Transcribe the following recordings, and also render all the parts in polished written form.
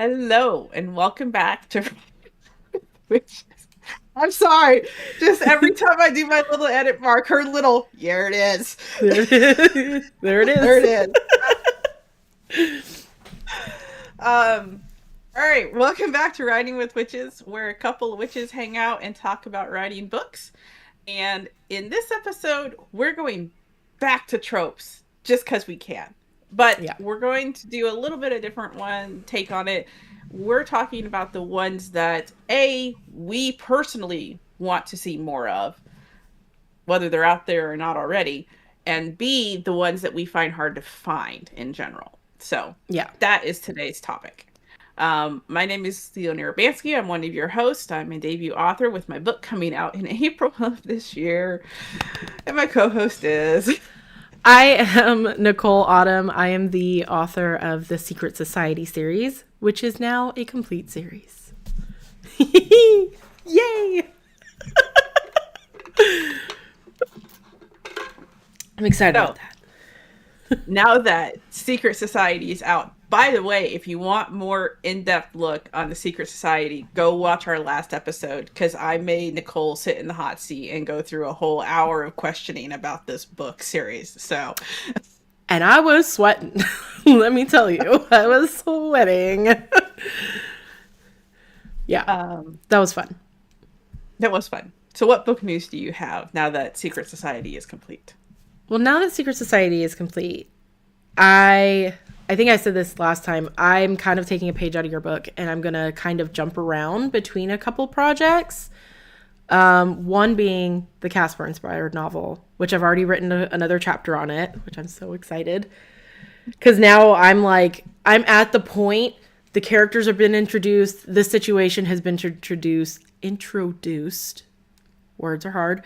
Hello, and welcome back to Witches. I'm sorry. Just every time I do my little edit mark, her little, here it is. There it is. There it There is. it is. All right, welcome back to Writing with Witches, where a couple of witches hang out and talk about writing books. And in this episode, we're going back to tropes just because we can. But Yeah. we're going to do a little bit of different one take on it. We're talking about the ones that we personally want to see more of, whether they're out there or not already, and B, the ones that we find hard to find in general. So Yeah. that is today's topic. My name is Leonora Bansky. I'm one of your hosts. I'm a debut author with my book coming out in April of this year. And my co-host is... I am Nicole Autumn. I am the author of the Secret Society series, which is now a complete series. Yay! I'm excited about that. Now that Secret Society is out, by the way, if you want more in-depth look on the Secret Society, go watch our last episode, because I made Nicole sit in the hot seat and go through a whole hour of questioning about this book series. So, And I was sweating. Let me tell you, I was sweating. Yeah, that was fun. That was fun. So what book news do you have now that Secret Society is complete? Well, now that Secret Society is complete, I think I said this last time. I'm kind of taking a page out of your book, and I'm going to kind of jump around between a couple projects. One being the Casper-inspired novel, which I've already written another chapter on it, which I'm so excited. Because now I'm at the point, the characters have been introduced, the situation has been introduced. Words are hard.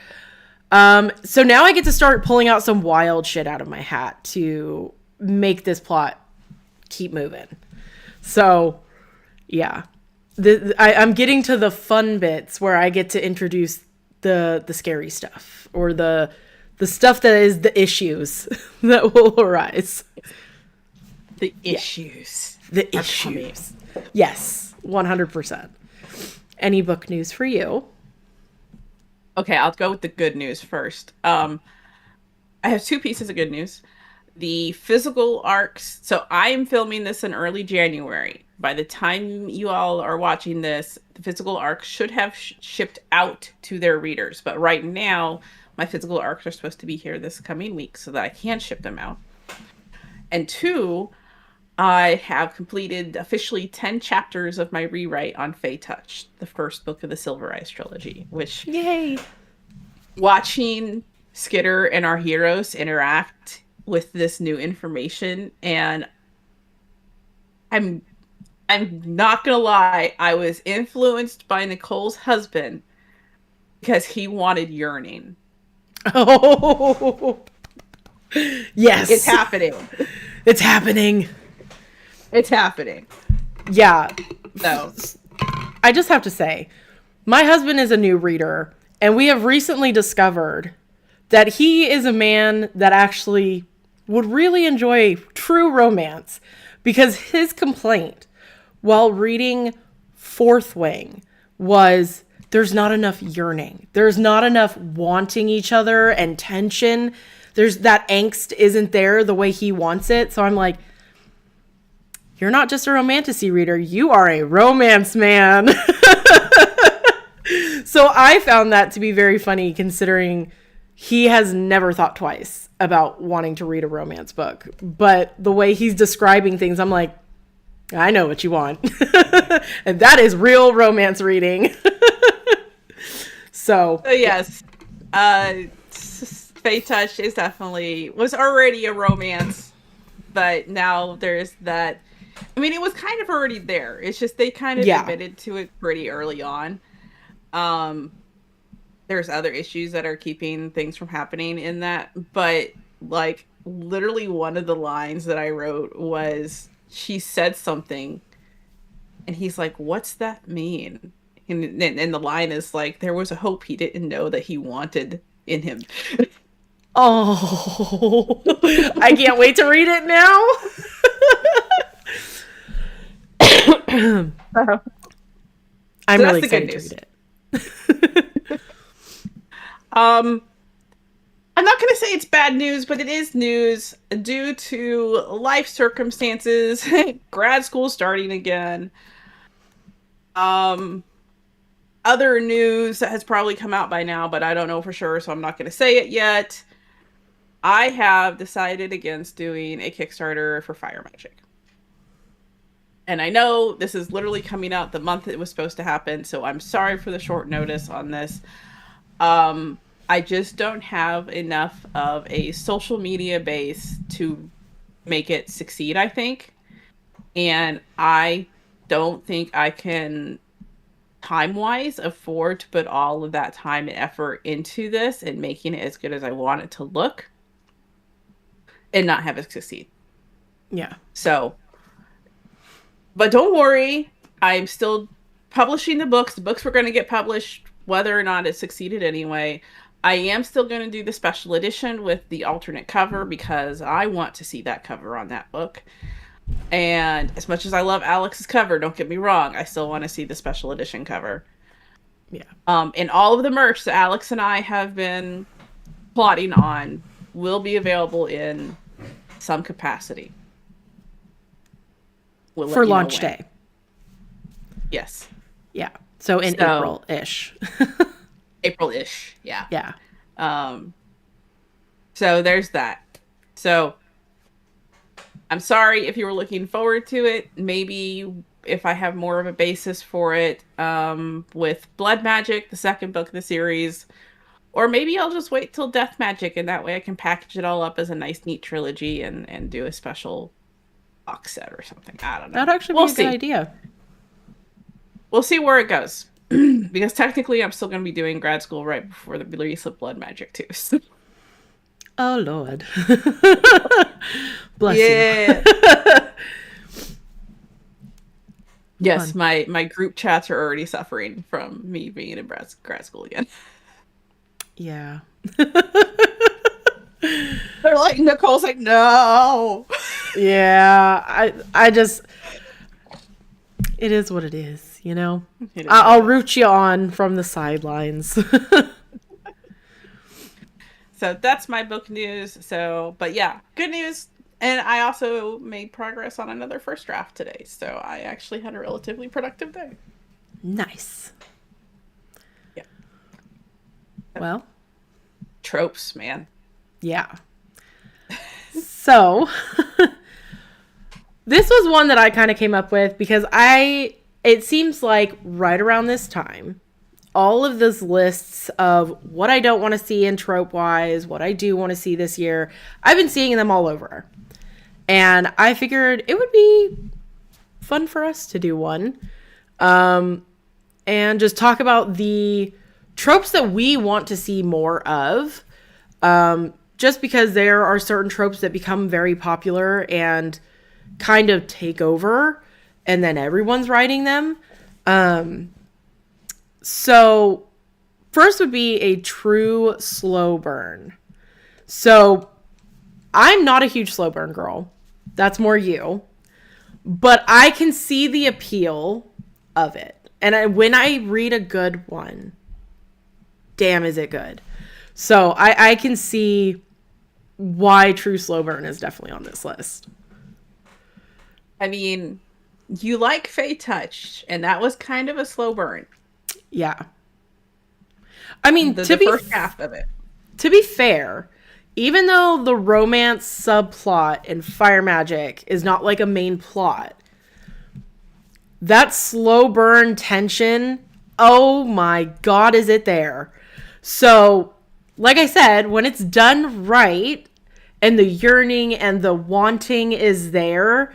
So now I get to start pulling out some wild shit out of my hat to make this plot keep moving. So, yeah. I'm getting to the fun bits where I get to introduce the scary stuff, or the stuff that is the issues that will arise. The issues. The issues. Yes, 100%. Any book news for you? Okay, I'll go with the good news first. I have two pieces of good news. The physical arcs. So I am filming this in early January. By the time you all are watching this, the physical arcs should have shipped out to their readers. But right now, my physical arcs are supposed to be here this coming week so that I can ship them out. And two, I have completed officially 10 chapters of my rewrite on Fae Touch, the first book of the Silver Eyes trilogy, which... Yay! Watching Skitter and our heroes interact with this new information, and I'm not gonna lie, I was influenced by Nicole's husband because he wanted yearning. Oh, yes. It's happening. It's happening. It's happening. Yeah. So, I just have to say, my husband is a new reader, and we have recently discovered that he is a man that actually would really enjoy true romance, because his complaint while reading Fourth Wing was there's not enough yearning. There's not enough wanting each other and tension. There's that angst isn't there the way he wants it. So I'm like, you're not just a romantasy reader. You are a romance man. So I found that to be very funny, considering he has never thought twice about wanting to read a romance book. But the way he's describing things, I'm like, I know what you want. And that is real romance reading. So yes. Fae Touch was already a romance, but now there's that. I mean, it was kind of already there. It's just they kind of admitted to it pretty early on. There's other issues that are keeping things from happening in that, but like literally one of the lines that I wrote was, she said something and he's like, what's that mean? And the line is like, there was a hope he didn't know that he wanted in him. Oh, I can't wait to read it now. So I'm that's really the good excited to news. read it. Um, I'm not going to say it's bad news, but it is news due to life circumstances, grad school starting again. Um, Other news that has probably come out by now, but I don't know for sure, so I'm not going to say it yet. I have decided against doing a Kickstarter for Fire Magic. And I know this is literally coming out the month it was supposed to happen, so I'm sorry for the short notice on this. Um, I just don't have enough of a social media base to make it succeed, I think. And I don't think I can time-wise afford to put all of that time and effort into this and making it as good as I want it to look and not have it succeed. Yeah. So, but don't worry, I'm still publishing the books. The books were going to get published whether or not it succeeded anyway. I am still going to do the special edition with the alternate cover because I want to see that cover on that book. And as much as I love Alex's cover, don't get me wrong, I still want to see the special edition cover. Yeah. And all of the merch that Alex and I have been plotting on will be available in some capacity. We'll For let you know launch when. day. Yes. Yeah. So in So April-ish. April-ish. Yeah. Yeah. Um, so there's that. So I'm sorry if you were looking forward to it. Maybe if I have more of a basis for it, with Blood Magic, the second book of the series, or maybe I'll just wait till Death Magic, and that way I can package it all up as a nice, neat trilogy and do a special box set or something. I don't know. That'd actually We'll be a good see. idea. We'll see where it goes. Because technically, I'm still going to be doing grad school right before the release of Blood Magic too. So. Oh, Lord. Bless you. Yeah. Yes, Fun. my group chats are already suffering from me being in grad school again. Yeah. They're like, Nicole's like, no. Yeah. I just, it is what it is, you know? It is what I'll it is. root you on from the sidelines. So that's my book news. So, but yeah, good news. And I also made progress on another first draft today. So I actually had a relatively productive day. Nice. Yeah. Well, Tropes, man. yeah. So, this was one that I kind of came up with because it seems like right around this time, all of those lists of what I don't want to see in trope wise, what I do want to see this year, I've been seeing them all over. And I figured it would be fun for us to do one. And just talk about the tropes that we want to see more of. Just because there are certain tropes that become very popular and kind of take over, and then everyone's writing them. So first would be a true slow burn. So I'm not a huge slow burn girl. That's more you. But I can see the appeal of it. And when I read a good one, damn, is it good. So I can see why true slow burn is definitely on this list. I mean, you like Fae Touch, and that was kind of a slow burn. Yeah. I mean, The first half of it. to be fair, even though the romance subplot in Fire Magic is not like a main plot, that slow burn tension, oh my god, is it there? So, like I said, when it's done right and the yearning and the wanting is there,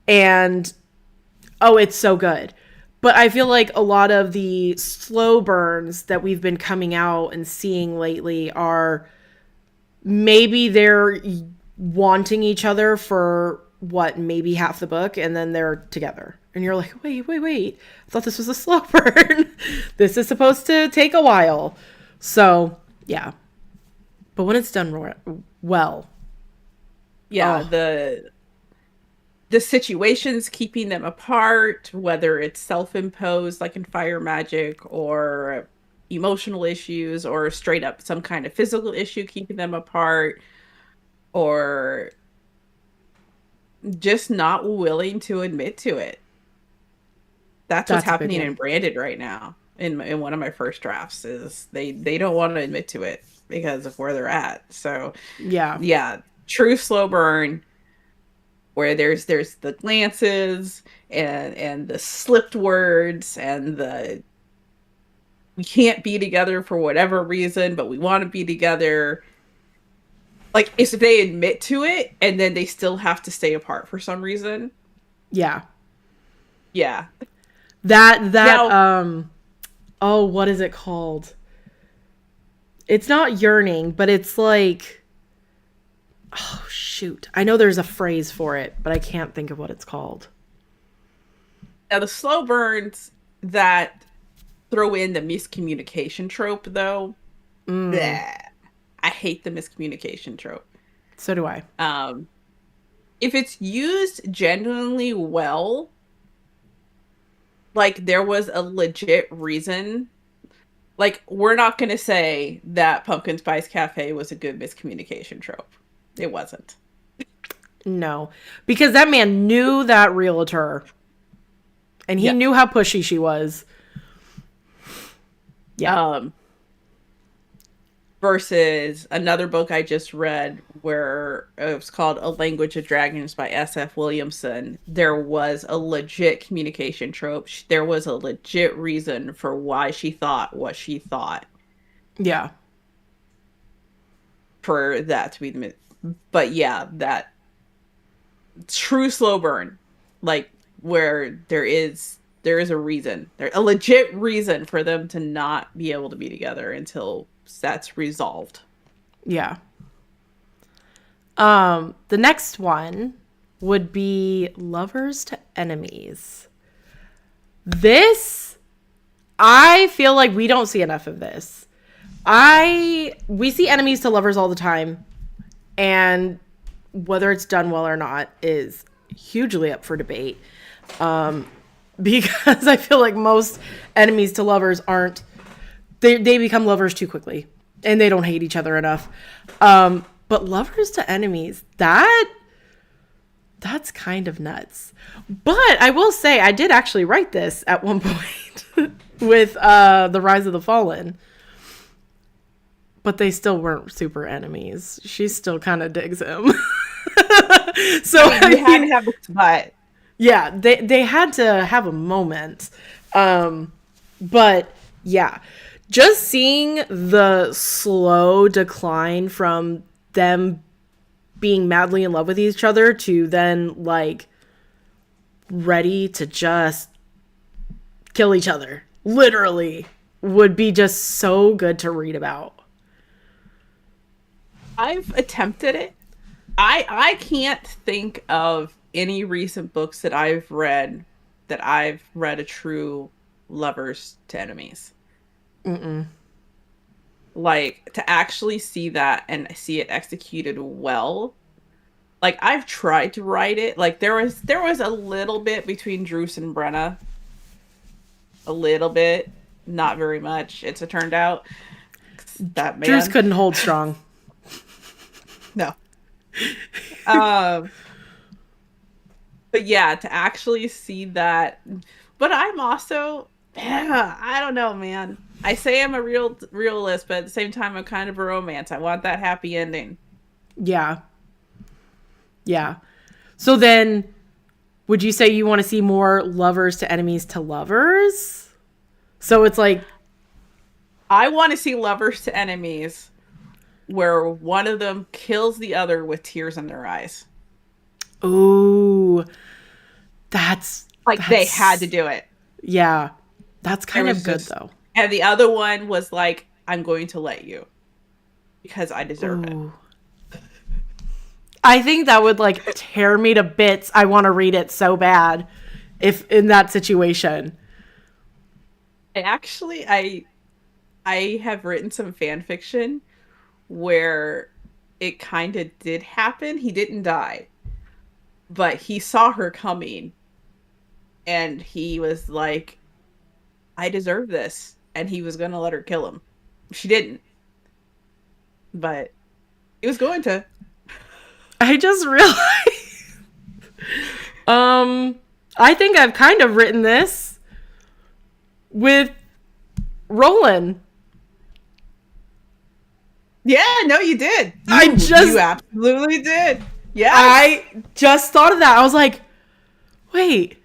and oh, it's so good. But I feel like a lot of the slow burns that we've been coming out and seeing lately are maybe they're wanting each other for what, maybe half the book, and then they're together. And you're like, wait. I thought this was a slow burn. This is supposed to take a while. So, yeah. But when it's done well. Yeah, Oh. the situations keeping them apart, whether it's self-imposed like in fire magic, or emotional issues, or straight up some kind of physical issue keeping them apart, or just not willing to admit to it. That's what's That's a big happening in one. Branded right now. In one of my first drafts, is they don't want to admit to it because of where they're at. So Yeah. yeah, true slow burn, where there's the glances and the slipped words and the we can't be together for whatever reason, but we want to be together. Like, if they admit to it and then they still have to stay apart for some reason. Yeah. Yeah. That Now, oh, what is it called? It's not yearning, but it's like, oh shoot. I know there's a phrase for it, but I can't think of what it's called. now the slow burns that throw in the miscommunication trope, though. Mm, Bleh. I hate the miscommunication trope. so do I. Um, if it's used genuinely well, like there was a legit reason. Like, we're not going to say that Pumpkin Spice Cafe was a good miscommunication trope. It wasn't. No. Because that man knew that realtor and he Yeah. knew how pushy she was. Yeah. Um, versus another book I just read where it was called A Language of Dragons by S.F. Williamson. There was a legit communication trope. There was a legit reason for why she thought what she thought, Yeah. for that to be the myth. But yeah, that true slow burn, like where there is a reason, there a legit reason for them to not be able to be together until that's resolved. Yeah. The next one would be lovers to enemies. This, I feel like we don't see enough of this. We see enemies to lovers all the time, and whether it's done well or not is hugely up for debate. Because I feel like most enemies to lovers aren't, they become lovers too quickly and they don't hate each other enough. But lovers to enemies, that's kind of nuts. But I will say I did actually write this at one point with The Rise of the Fallen. But they still weren't super enemies. She still kind of digs him. So I mean, you I had to mean, have the but yeah, they had to have a moment. But yeah, just seeing the slow decline from them being madly in love with each other to then like ready to just kill each other, literally, would be just so good to read about. I've attempted it. I can't think of any recent books that I've read a true lovers to enemies. Like, to actually see that and see it executed well. Like, I've tried to write it. Like, there was a little bit between Druce and Brenna. A little bit, not very much. It's a turned out. That Druce man. couldn't hold strong. No. Um but yeah, to actually see that. But I'm also, yeah, I don't know, man. I say I'm a realist, but at the same time I'm kind of a romance. I want that happy ending. Yeah. Yeah. So then, would you say you want to see more lovers to enemies to lovers? So it's like, I want to see lovers to enemies where one of them kills the other with tears in their eyes. ooh, Like, they had to that's do it. yeah, that's There kind of was good just, though. and the other one was like, I'm going to let you because I deserve it. Ooh, I think that would like tear me to bits. I want to read it so bad if in that situation. I have written some fan fiction where it kind of did happen. He didn't die, but he saw her coming and he was like, I deserve this. And he was going to let her kill him. She didn't, but he was going to. I just realized. Um, I think I've kind of written this with Roland. Yeah, no, you did. You I absolutely did. Yes. I just thought of that. I was like, wait,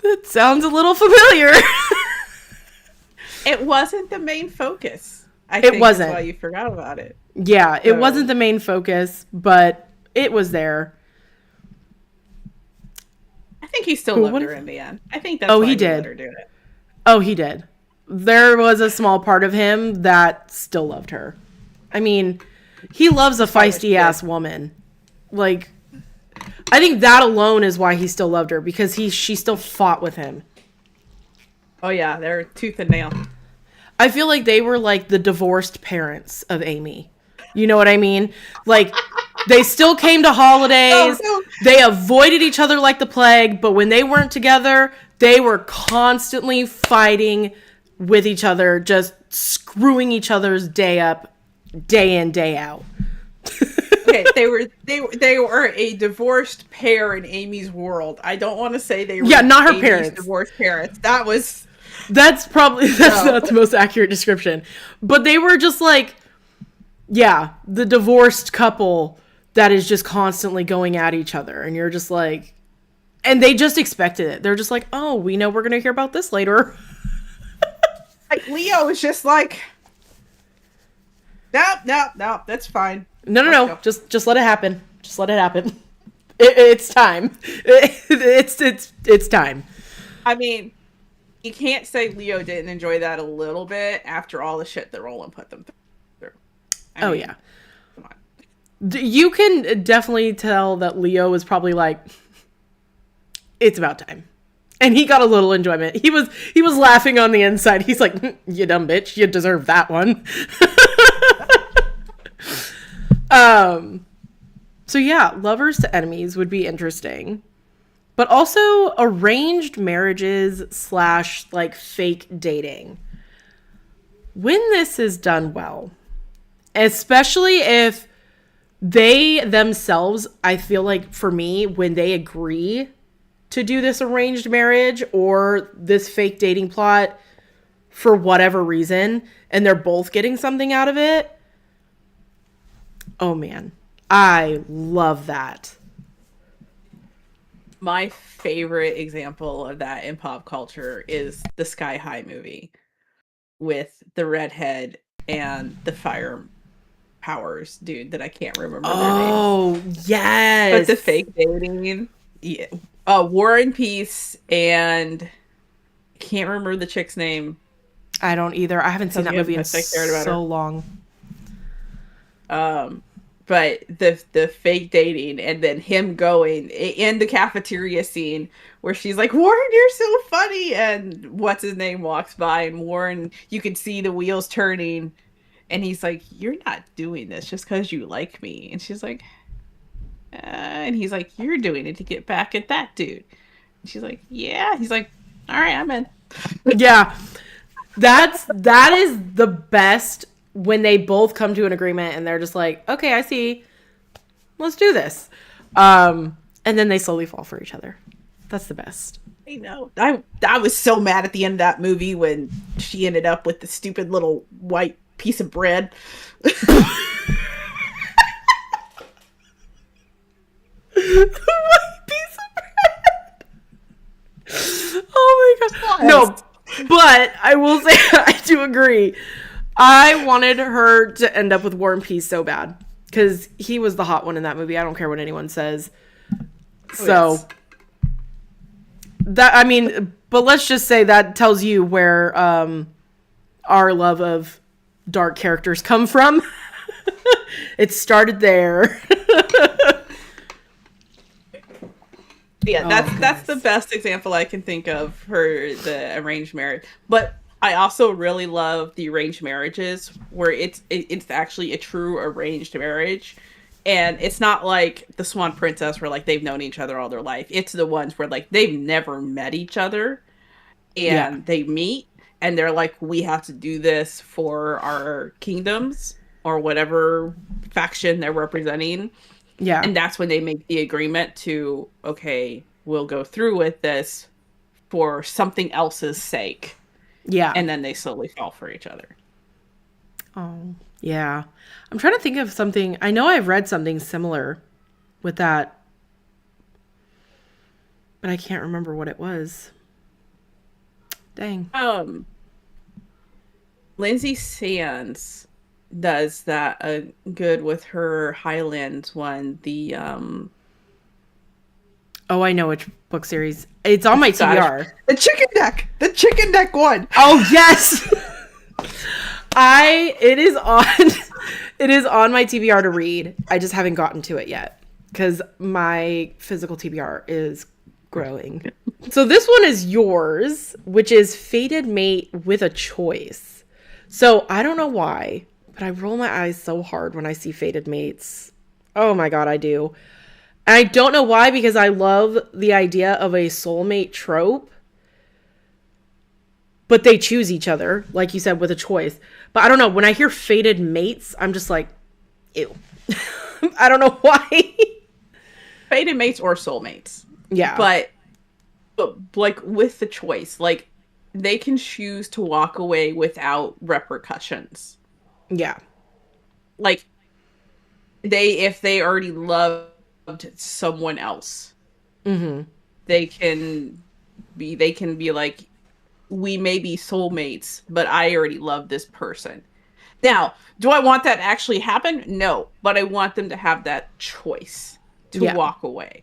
that sounds a little familiar. It wasn't the main focus. I It think is wasn't. why you forgot about it. Yeah, it wasn't So the main focus, but it was there. I think he still Cool. loved What her if? in the end. I think that's Oh, why he he let did. her do it. Oh, he did. There was a small part of him that still loved her. I mean, he loves a Despite what she feisty did. ass woman. Like, I think that alone is why he still loved her because she still fought with him. Oh yeah, they're tooth and nail. I feel like they were like the divorced parents of Amy. You know what I mean? Like, they still came to Oh holidays. no. They avoided each other like the plague, but when they weren't together, they were constantly fighting with each other, just screwing each other's day up, day in, day out. Okay, they were a divorced pair in Amy's world. I don't want to say they Yeah, were not her Amy's parents. divorced parents. That was That's no. not the most accurate description. But they were just like, yeah, the divorced couple that is just constantly going at each other. And you're just like, and they just expected it. They're just like, oh, we know we're going to hear about this later. Like Leo was just like, nope, nope, nope. That's fine. No, no, Let's no. go. Just let it happen. Just let it happen. It's time. It's time. I mean, you can't say Leo didn't enjoy that a little bit after all the shit that Roland put them through. I Oh, mean, yeah. come on. You can definitely tell that Leo was probably like, it's about time. And he got a little enjoyment. He was laughing on the inside. He's like, you dumb bitch, you deserve that one. So yeah, lovers to enemies would be interesting. But also arranged marriages / like fake dating. When this is done well, especially if they themselves, I feel like for me, when they agree to do this arranged marriage or this fake dating plot for whatever reason, and they're both getting something out of it, oh man, I love that. My favorite example of that in pop culture is the Sky High movie with the redhead and the fire powers dude that I can't remember their names. Oh, But yes. the fake dating, yeah. War and Peace, and I can't remember the chick's name. I don't either. I haven't seen Tells that me how movie in much I cared about her. so long. But the fake dating and then him going in the cafeteria scene where she's like, Warren, you're so funny, and what's his name walks by and Warren, you can see the wheels turning, and he's like, you're not doing this just because you like me, and she's like, and he's like, you're doing it to get back at that dude, and she's like, yeah, he's like, all right, I'm in. Yeah. That is the best when they both come to an agreement and they're just like, okay, I see. Let's do this. And then they slowly fall for each other. That's the best. I know. I was so mad at the end of that movie when she ended up with the stupid little white piece of bread. White piece of bread. Oh my god. No, Yes. but I will say I do agree. I wanted her to end up with War and Peace so bad because he was the hot one in that movie. I don't care what anyone says. So yes. that, I mean, but let's just say that tells you where our love of dark characters come from. It started there. Yeah, Oh, that's the goodness. best example I can think of for the arranged marriage. But I also really love the arranged marriages where it's actually a true arranged marriage And it's not like the Swan Princess where like they've known each other all their life. It's the ones where like they've never met each other Yeah. and they meet and they're like, we have to do this for our kingdoms or whatever faction they're representing. Yeah. And that's when they make the agreement to, okay, we'll go through with this for something else's sake. Yeah. And then they slowly fall for each other. Oh, yeah. I'm trying to think of something. I know I've read something similar with that, but I can't remember what it was. Dang. Lindsay Sands does that good with her Highlands one, the Oh, I know which book series. It's on my Scottish, TBR. the chicken neck one. Oh, yes. It is on it is on my TBR to read. I just haven't gotten to it yet cuz my physical TBR is growing. So this one is yours, which is Fated Mate with a Choice. So I don't know why, but I roll my eyes so hard when I see fated mates. Oh my god, I do. And I don't know why, because I love the idea of a soulmate trope, but they choose each other, like you said, with a choice. But I don't know, when I hear fated mates, I'm just like, ew. I don't know why. Fated mates or soulmates. Yeah. But like with the choice, like they can choose to walk away without repercussions. Yeah. Like if they already loved someone else, they can be like, we may be soulmates, but I already love this person. Now, do I want that to actually happen? No, but I want them to have that choice to walk away.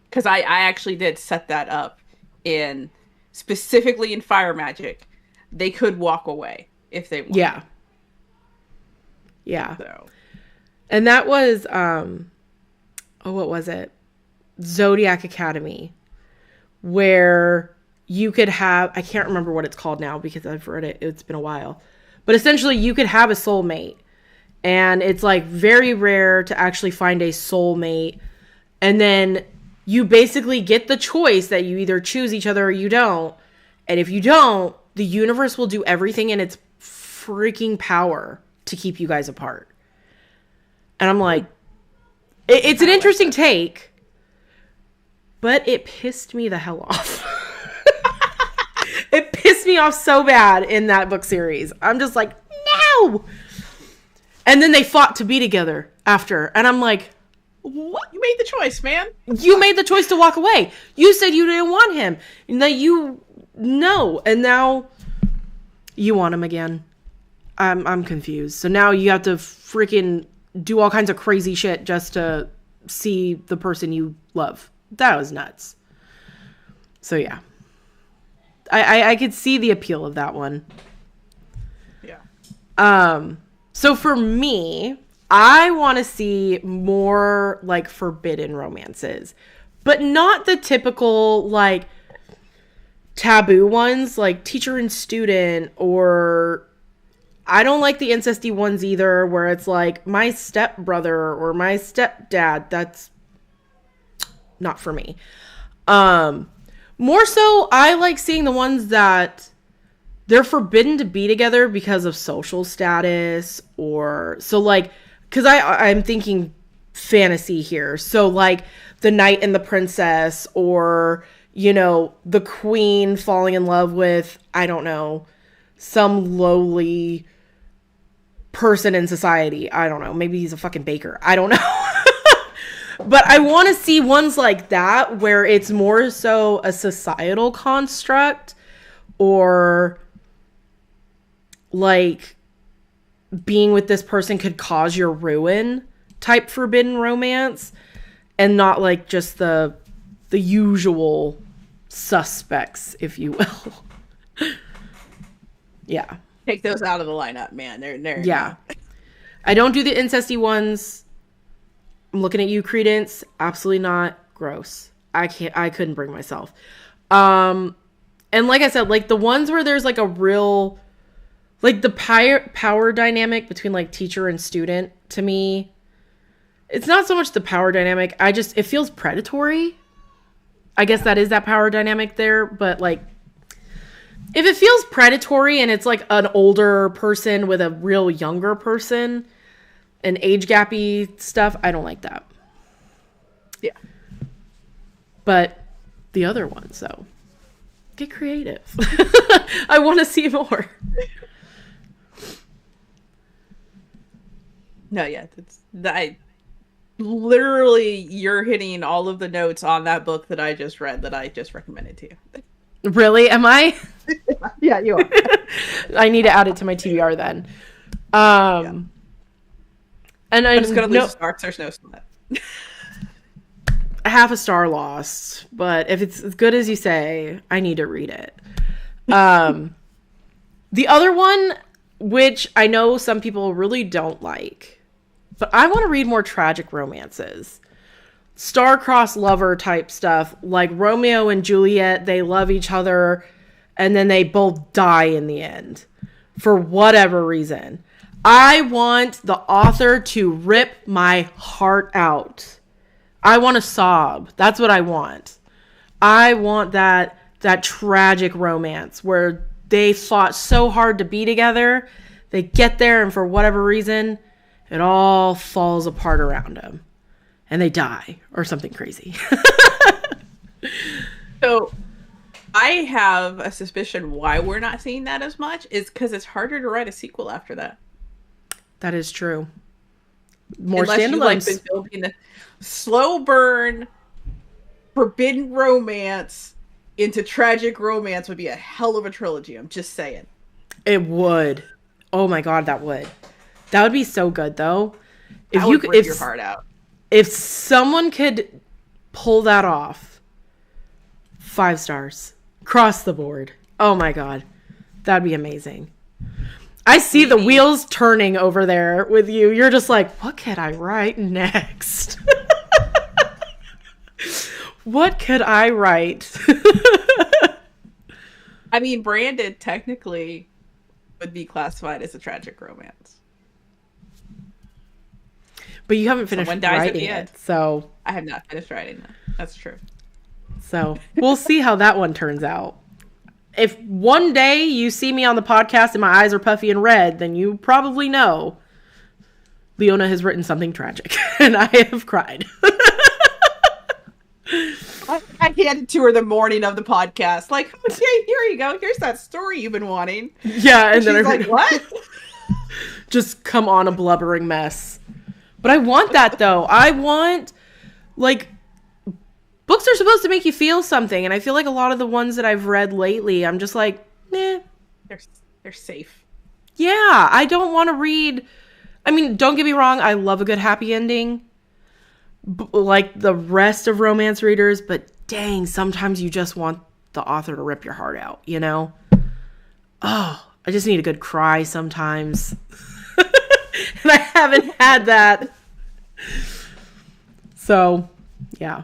Because I actually did set that up specifically in Fire Magic. They could walk away if they wanted. Yeah. Yeah. So. And that was, what was it? Zodiac Academy, where you could have, I can't remember what it's called now because I've read it, it's been a while. But essentially you could have a soulmate. And it's like very rare to actually find a soulmate. And then you basically get the choice that you either choose each other or you don't. And if you don't, the universe will do everything in its freaking power to keep you guys apart. And I'm like, it's an interesting take, but it pissed me the hell off. It pissed me off so bad in that book series. I'm just like, no. And then they fought to be together after. And I'm like, what? You made the choice, man. You made the choice to walk away. You said you didn't want him. And that no. And now you want him again. I'm confused. So now you have to freaking do all kinds of crazy shit just to see the person you love. That was nuts. So yeah. I could see the appeal of that one. Yeah. So for me, I want to see more like forbidden romances, but not the typical like taboo ones like teacher and student, or I don't like the incesty ones either where it's like my stepbrother or my stepdad. That's not for me. More so I like seeing the ones that they're forbidden to be together because of social status, or so like, because I'm thinking fantasy here. So like the knight and the princess, or, you know, the queen falling in love with, I don't know, some lowly person in society. I don't know. Maybe he's a fucking baker. I don't know. But I want to see ones like that where it's more so a societal construct, or like being with this person could cause your ruin type forbidden romance, and not like just the usual suspects, if you will. Yeah. Take those out of the lineup, man. They're yeah. I don't do the incesty ones. I'm looking at you, Credence. Absolutely not. Gross. I couldn't bring myself. And like I said, like the ones where there's like a real, like the power dynamic between like teacher and student, to me, It's not so much the power dynamic. It feels predatory. I guess that is that power dynamic there, but like if it feels predatory and it's like an older person with a real younger person and age gappy stuff, I don't like that. Yeah. But the other ones, though, get creative. I want to see more. No, yeah, literally you're hitting all of the notes on that book that I just read that I just recommended to you. Really? Am I? Yeah, you are. I need to add it to my TBR then. Yeah. And I'm just gonna lose sparks. There's no sweat. Half a star lost, but if it's as good as you say, I need to read it. The other one, which I know some people really don't like, but I want to read more tragic romances. Star-crossed lover type stuff, like Romeo and Juliet, they love each other, and then they both die in the end, for whatever reason. I want the author to rip my heart out. I want to sob. That's what I want. I want that tragic romance where they fought so hard to be together, they get there, and for whatever reason, it all falls apart around them. And they die or something crazy. So I have a suspicion why we're not seeing that as much is because it's harder to write a sequel after that. That is true. More Unless standalones. You like been building the slow burn, forbidden romance into tragic romance would be a hell of a trilogy. I'm just saying. It would. Oh my god, that would. That would be so good though. If you could rip your heart out. If someone could pull that off, 5 stars. Across the board. Oh my god. That'd be amazing. I see the wheels turning over there with you. You're just like, what could I write next? What could I write? I mean, Branded technically would be classified as a tragic romance. But you haven't finished writing it, so... I have not finished writing that. That's true. So, we'll see how that one turns out. If one day you see me on the podcast and my eyes are puffy and red, then you probably know Leona has written something tragic, and I have cried. I handed it to her the morning of the podcast. Like, okay, here you go. Here's that story you've been wanting. Yeah, and then she's like, what? Just come on a blubbering mess. But I want that, though. I want, like, books are supposed to make you feel something. And I feel like a lot of the ones that I've read lately, I'm just like, eh. They're safe. Yeah, I don't want to read. I mean, don't get me wrong. I love a good happy ending. Like the rest of romance readers. But dang, sometimes you just want the author to rip your heart out, you know? Oh, I just need a good cry sometimes. And I haven't had that. So, yeah.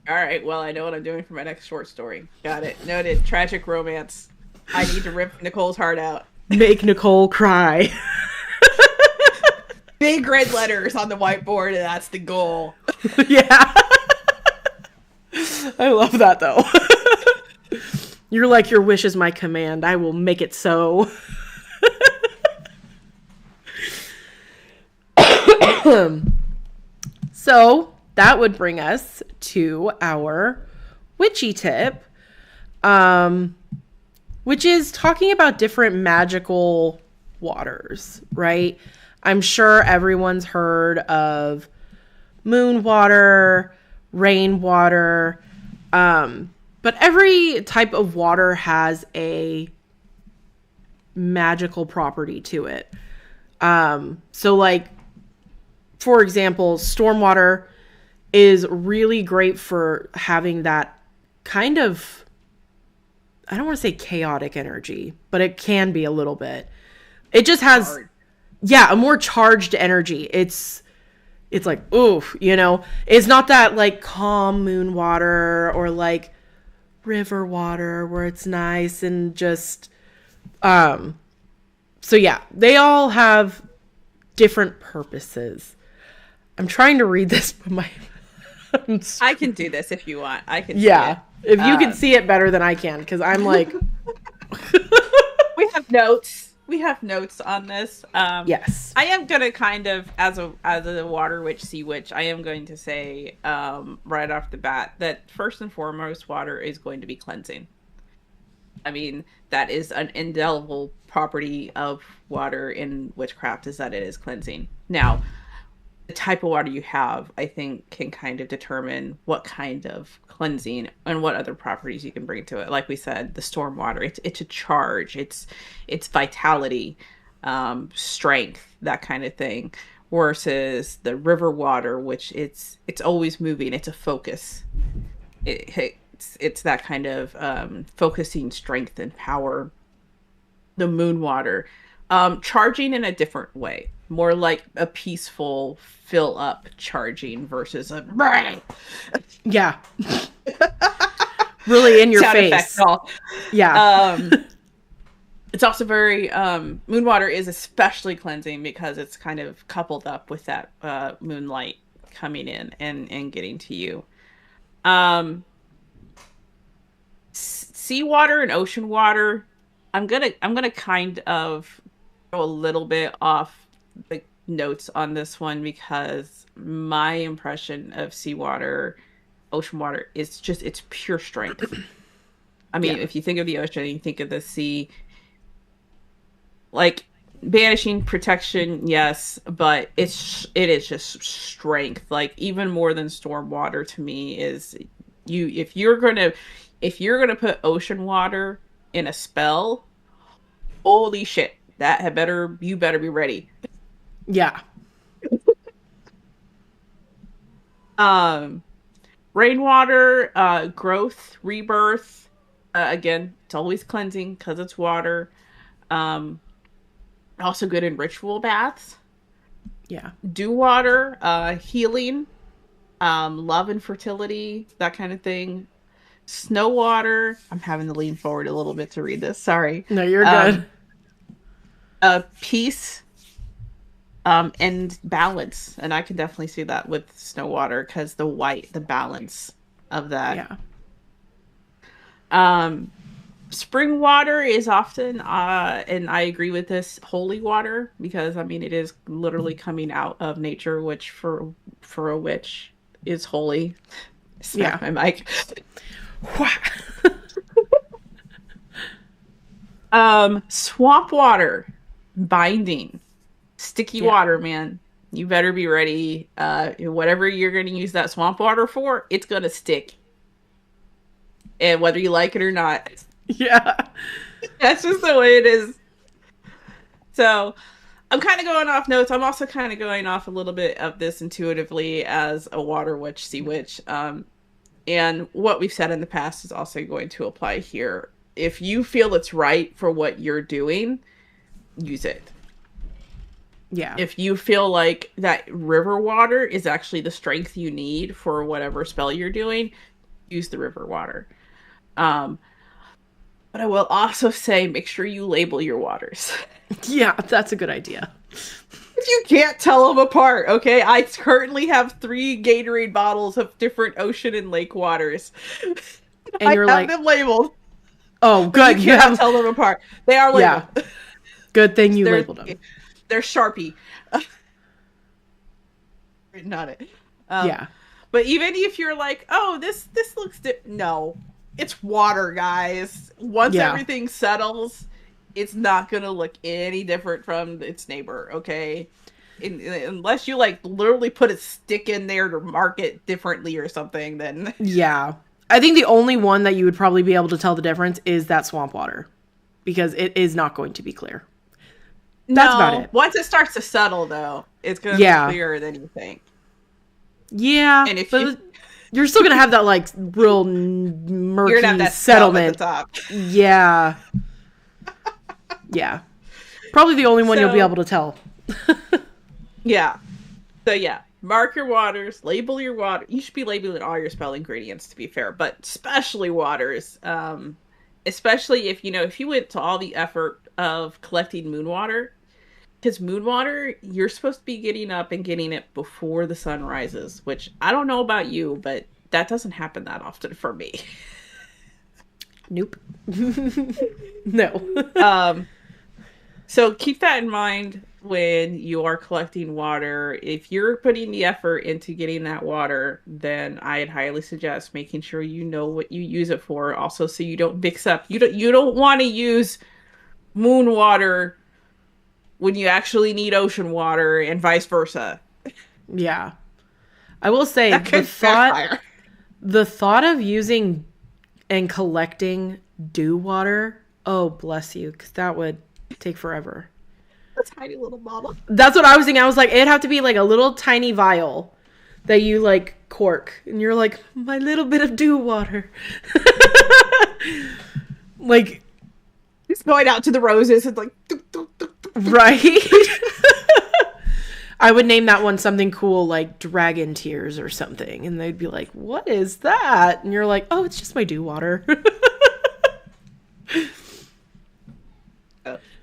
All right. Well, I know what I'm doing for my next short story. Got it. Noted. Tragic romance. I need to rip Nicole's heart out. Make Nicole cry. Big red letters on the whiteboard, and that's the goal. Yeah. I love that, though. You're like, your wish is my command. I will make it so. So that would bring us to our witchy tip, which is talking about different magical waters, right? I'm sure everyone's heard of moon water, rain water, but every type of water has a magical property to it. So like, for example, stormwater is really great for having that kind of, I don't want to say chaotic energy, but it can be a little bit. It just has, a more charged energy. It's like, oof, you know, it's not that like calm moon water or like river water where it's nice and just, so yeah, they all have different purposes. I'm trying to read this, but my I can do this if you want. I can see yeah. it. If you can Um, see it better than I can, because I'm like, we have notes. We have notes on this. yes, I am gonna kind of, as a water witch, sea witch, I am going to say, right off the bat, that first and foremost, water is going to be cleansing. I mean, that is an indelible property of water in witchcraft, is that it is cleansing. Now, the type of water you have, I think, can kind of determine what kind of cleansing and what other properties you can bring to it. Like we said, the storm water, it's a charge, it's vitality, strength, that kind of thing. Versus the river water, which it's always moving, it's a focus. It's that kind of focusing strength and power. The moon water, charging in a different way, more like a peaceful fill up charging versus a yeah, really in your sound effect face. and all. Yeah, It's also very moon water is especially cleansing because it's kind of coupled up with that moonlight coming in and getting to you. um Seawater and ocean water, I'm gonna kind of go a little bit off the notes on this one because my impression of seawater, ocean water, is just it's pure strength. I mean, yeah, if you think of the ocean and you think of the sea, like banishing protection, yes, but it is just strength. Like even more than storm water to me is you if you're gonna put ocean water in a spell, holy shit, that had better you better be ready. yeah, Um, Rainwater, growth, rebirth. Again, it's always cleansing because it's water. Um, Also good in ritual baths. yeah. Dew water, healing, love and fertility, that kind of thing. Snow water. I'm having to lean forward a little bit to read this. Sorry. No, you're good. Um, Peace, and balance, and I can definitely see that with snow water because the balance of that. Yeah, Um, Spring water is often, and I agree with this, holy water because I mean it is literally coming out of nature, which for a witch is holy. yeah. Smack my mic. Swamp water, binding, sticky Yeah, water, man. You better be ready. Whatever you're going to use that swamp water for, it's going to stick, and whether you like it or not, yeah, that's just the way it is. So I'm kind of going off notes. I'm also kind of going off a little bit of this intuitively as a water witch, sea witch. And what we've said in the past is also going to apply here. If you feel it's right for what you're doing, use it. yeah, If you feel like that river water is actually the strength you need for whatever spell you're doing, use the river water. Um, but I will also say make sure you label your waters. yeah. That's a good idea. You can't tell them apart, okay? I currently have 3 Gatorade bottles of different ocean and lake waters. And I you're have like, them labeled, oh, but you good. You cannot have, tell them apart. They are yeah. labeled. Good thing you they're labeled them. they're Sharpie written on it. Um, Yeah, but even if you're like, oh, this looks no, it's water, guys. Once yeah, everything settles, it's not gonna look any different from its neighbor, okay? Unless you like literally put a stick in there to mark it differently or something, then yeah. I think the only one that you would probably be able to tell the difference is that swamp water because it is not going to be clear. That's about no. it. Once it starts to settle, though, it's gonna be Yeah. clearer than you think. Yeah, And if but you're still gonna have that like real you're gonna have murky that spell at the settlement. top. Yeah, yeah. Probably the only one you'll be So able to tell. yeah, so yeah, mark your waters, label your water. You should be labeling all your spell ingredients, to be fair, but especially waters. Especially if you know if you went to all the effort of collecting moon water, because moon water, you're supposed to be getting up and getting it before the sun rises, which I don't know about you, but that doesn't happen that often for me. Nope. No. Um, so keep that in mind when you are collecting water. If you're putting the effort into getting that water, then I'd highly suggest making sure you know what you use it for. Also, so you don't mix up. You don't want to use moon water when you actually need ocean water and vice versa. Yeah. I will say That the could thought backfire. the thought of using and collecting dew water, oh bless you, because that would take forever. A tiny little bottle. That's what I was thinking. I was like, it'd have to be like a little tiny vial that you like cork, and you're like, my little bit of dew water. Like, Just going out to the roses and like, duk, duk, duk, duk. right? I would name that one something cool like Dragon Tears or something. And they'd be like, what is that? And you're like, oh, it's just my dew water.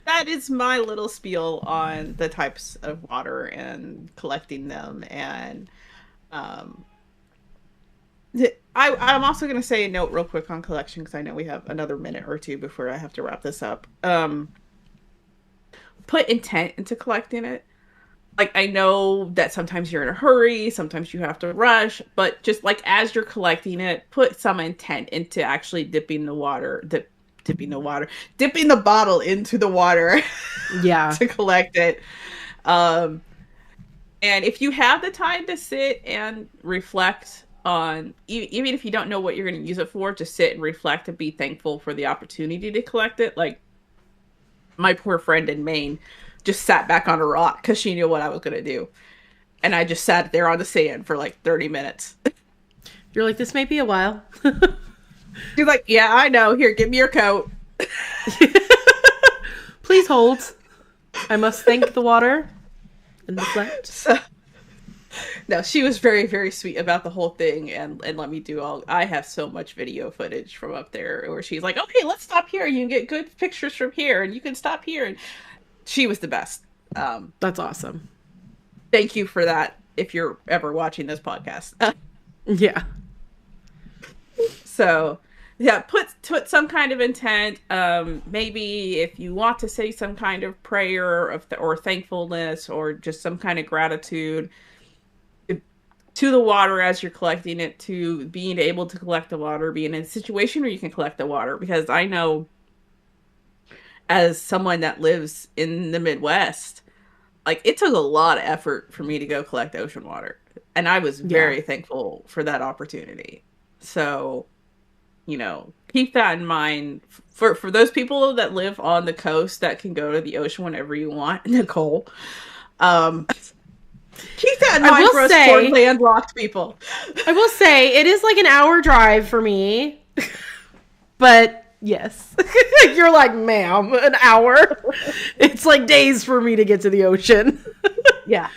That is my little spiel on the types of water and collecting them. And um, I'm also going to say a note real quick on collection because I know we have another minute or two before I have to wrap this up. Put intent into collecting it. Like, I know that sometimes you're in a hurry, sometimes you have to rush, but just like as you're collecting it, put some intent into actually dipping the water, dipping the bottle into the water Yeah. to collect it. Um, and if you have the time to sit and reflect on, even if you don't know what you're going to use it for, just sit and reflect and be thankful for the opportunity to collect it. Like my poor friend in Maine just sat back on a rock because she knew what I was going to do. And I just sat there on the sand for like 30 minutes. You're like, this may be a while. She's like, yeah, I know. Here, give me your coat. Please hold. I must thank the water and reflect. So, no, she was very, very sweet about the whole thing and let me do all. I have so much video footage from up there where she's like, okay, let's stop here. You can get good pictures from here and you can stop here. And she was the best. That's awesome. Thank you for that if you're ever watching this podcast. Yeah. So, yeah, put some kind of intent. Maybe if you want to say some kind of prayer or thankfulness or just some kind of gratitude to the water as you're collecting it, to being able to collect the water, being in a situation where you can collect the water. Because I know, as someone that lives in the Midwest, like it took a lot of effort for me to go collect ocean water, and I was very thankful for that opportunity. So, keep that in mind for those people that live on the coast that can go to the ocean whenever you want. Nicole, keep that in mind for us poor landlocked people. I will say it is like an hour drive for me, but yes, you're like, ma'am, an hour. It's like days for me to get to the ocean. Yeah.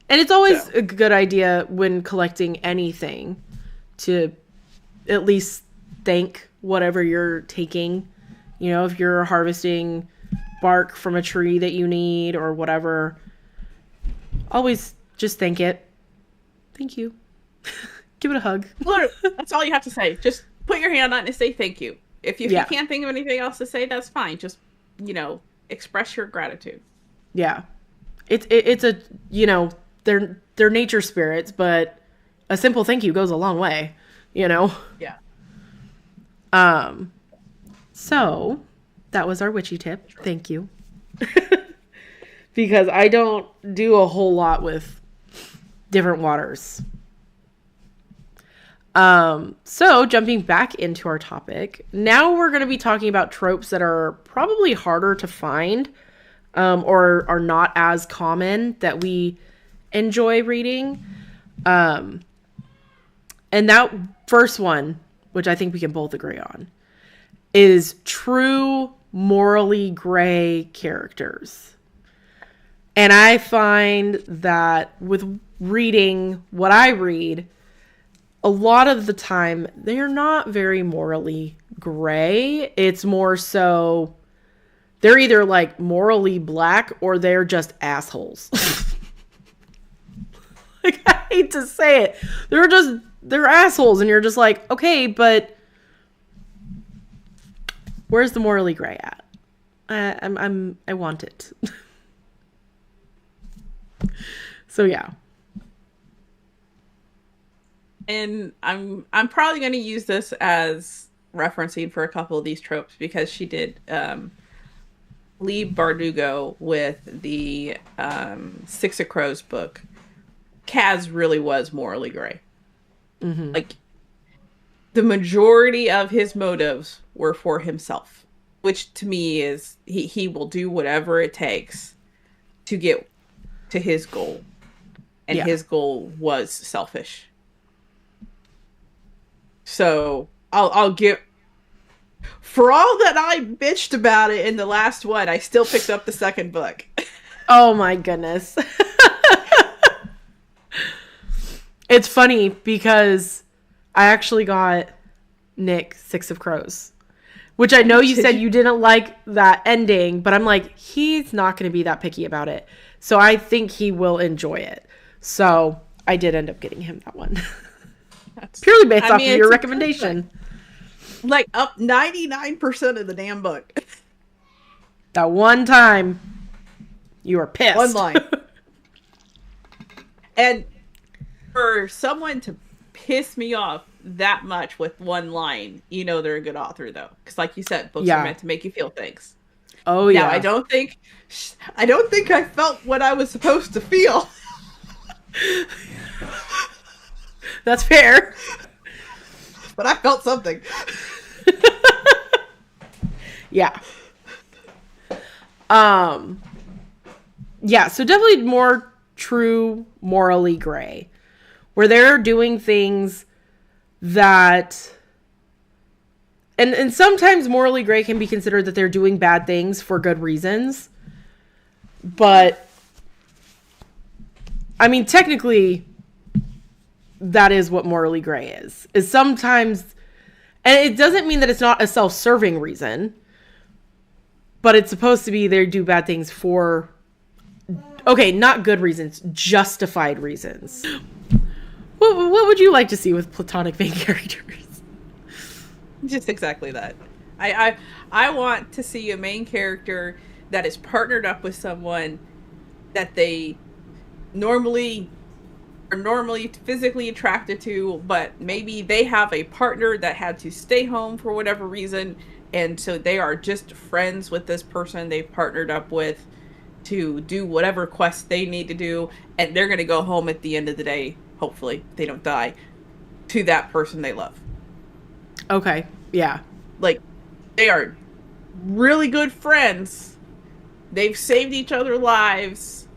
And it's always a good idea when collecting anything to at least thank whatever you're taking. If you're harvesting bark from a tree that you need or whatever, always just thank it. Thank you. Give it a hug. That's all you have to say. Just put your hand on it and say thank you. If you can't think of anything else to say, that's fine. Just, express your gratitude. Yeah. It's a, they're nature spirits, but a simple thank you goes a long way, Yeah. So that was our witchy tip. Thank you. Because I don't do a whole lot with different waters. So jumping back into our topic, now we're going to be talking about tropes that are probably harder to find, or are not as common that we enjoy reading. And that first one, which I think we can both agree on, is true morally gray characters. And I find that with reading what I read, a lot of the time they're not very morally gray. It's more so they're either like morally black or they're just assholes. Like, I hate to say it. They're assholes, and you're just like, okay, but where's the morally gray at? I want it. So yeah. And I'm probably going to use this as referencing for a couple of these tropes because she did leave Bardugo with the Six of Crows book. Kaz really was morally gray. Mm-hmm. Like, the majority of his motives were for himself, which to me is he will do whatever it takes to get to his goal. And his goal was selfish. So I'll give, for all that I bitched about it in the last one, I still picked up the second book. Oh my goodness. It's funny because I actually got Nick Six of Crows, which I know you said you didn't like that ending, but I'm like, he's not going to be that picky about it. So I think he will enjoy it. So I did end up getting him that one. Purely based off of your recommendation. Like up 99% of the damn book. That one time you were pissed. One line. And for someone to piss me off that much with one line, you know they're a good author, though. Because like you said, books are meant to make you feel things. Oh, yeah. Now, I don't think I felt what I was supposed to feel. That's fair. But I felt something. Yeah. Yeah, so definitely more true morally gray. Where they're doing things that... And sometimes morally gray can be considered that they're doing bad things for good reasons. But... I mean, technically... that is what morally gray is sometimes, and it doesn't mean that it's not a self-serving reason, but it's supposed to be they do bad things for, okay, not good reasons, justified reasons. What would you like to see with platonic main characters? Just exactly that. I want to see a main character that is partnered up with someone that they normally physically attracted to, but maybe they have a partner that had to stay home for whatever reason, and so they are just friends with this person they've partnered up with to do whatever quest they need to do, and they're going to go home at the end of the day, hopefully they don't die, to that person they love. Okay, yeah. Like, they are really good friends. They've saved each other lives.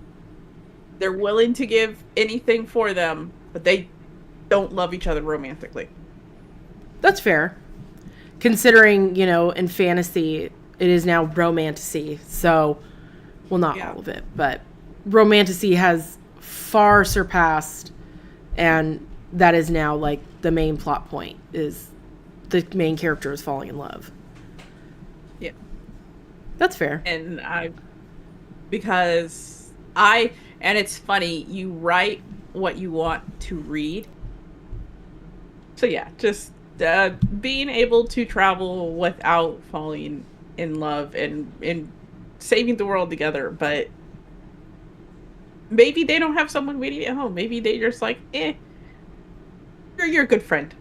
They're willing to give anything for them, but they don't love each other romantically. That's fair. Considering, in fantasy, it is now romantasy. So, well, not all of it, but romantasy has far surpassed, and that is now, like, the main plot point, is the main character is falling in love. Yeah. That's fair. And and it's funny, you write what you want to read. So yeah, just being able to travel without falling in love and saving the world together. But maybe they don't have someone waiting at home. Maybe they just like, you're a good friend.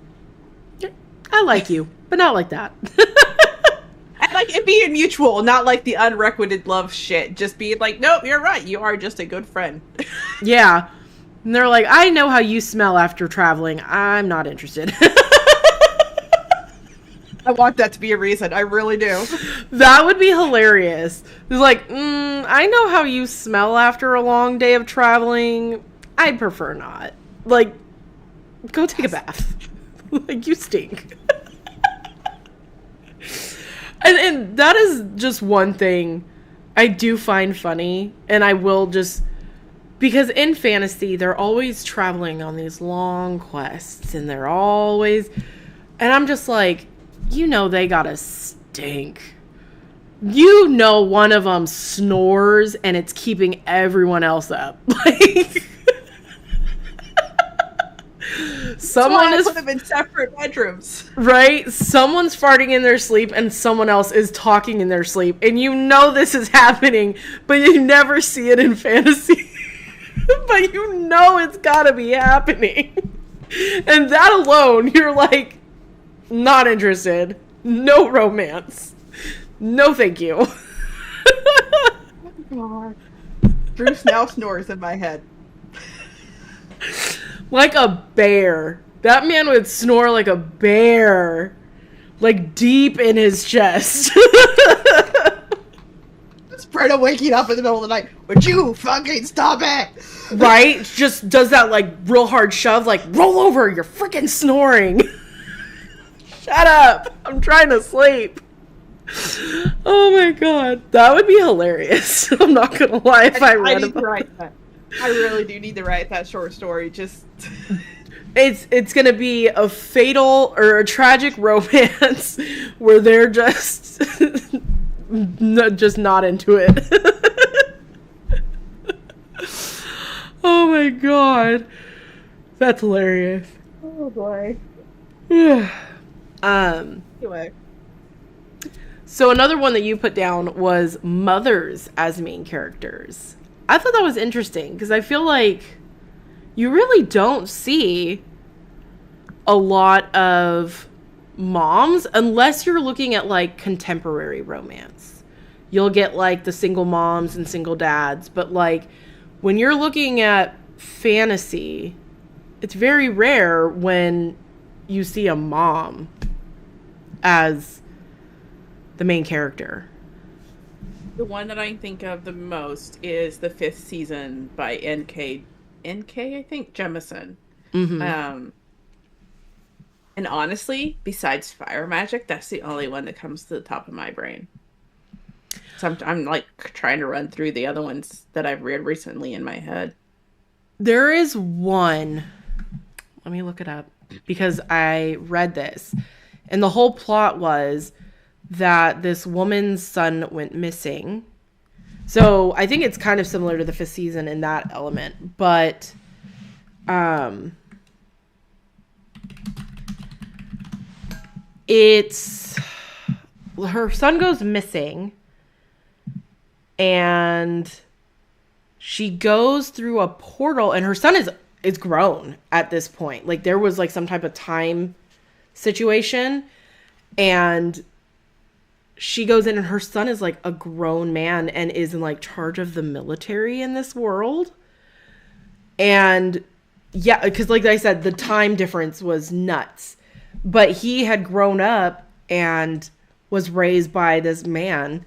I like you, but not like that. And like it being mutual, not like the unrequited love shit. Just being like, nope, you're right. You are just a good friend. Yeah. And they're like, I know how you smell after traveling. I'm not interested. I want that to be a reason. I really do. That would be hilarious. It's like, I know how you smell after a long day of traveling. I'd prefer not. Like, go take a bath. Like, you stink. And that is just one thing I do find funny, and I will just, because in fantasy, they're always traveling on these long quests, and they're always, and I'm just like, they gotta stink. You know, one of them snores and it's keeping everyone else up. Like, That's why someone I is put them in separate bedrooms. right. Someone's farting in their sleep and someone else is talking in their sleep. And you know this is happening, but you never see it in fantasy. But you know it's gotta be happening. And that alone, you're like, not interested. No romance. No, thank you. God. Bruce now snores in my head. Like a bear. That man would snore like a bear. Like deep in his chest. It's Brenda waking up in the middle of the night. Would you fucking stop it? Right? Just does that like real hard shove, like, roll over, you're freaking snoring. Shut up. I'm trying to sleep. Oh my god. That would be hilarious. I'm not gonna lie if I read need about to write that. I really do need to write that short story. Just it's gonna be a fatal or a tragic romance where they're just just not into it. Oh my god, that's hilarious. oh boy. Anyway, So another one that you put down was mothers as main characters. I thought that was interesting because I feel like you really don't see a lot of moms unless you're looking at like contemporary romance. You'll get like the single moms and single dads, but like when you're looking at fantasy, it's very rare when you see a mom as the main character. the one that I think of the most is the fifth season by NK, I think, Jemison. Mm-hmm. And honestly, besides Fire Magic, that's the only one that comes to the top of my brain. So I'm like trying to run through the other ones that I've read recently in my head. There is one. Let me look it up because I read this. And the whole plot was that this woman's son went missing. So I think it's kind of similar to the fifth season in that element. But it's her son goes missing and she goes through a portal and her son is grown at this point. Like there was like some type of time situation and she goes in and her son is like a grown man and is in like charge of the military in this world. And yeah, because like I said, the time difference was nuts. But he had grown up and was raised by this man.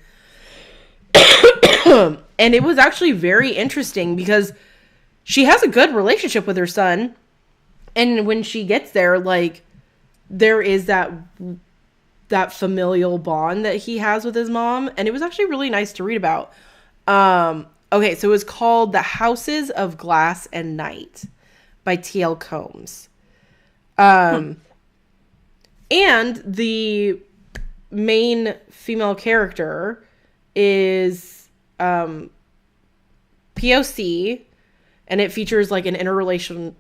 And it was actually very interesting because she has a good relationship with her son. And when she gets there, like, there is that familial bond that he has with his mom. And it was actually really nice to read about. Okay, so it was called The Houses of Glass and Night by T.L. Combs. And the main female character is POC, and it features like an interracial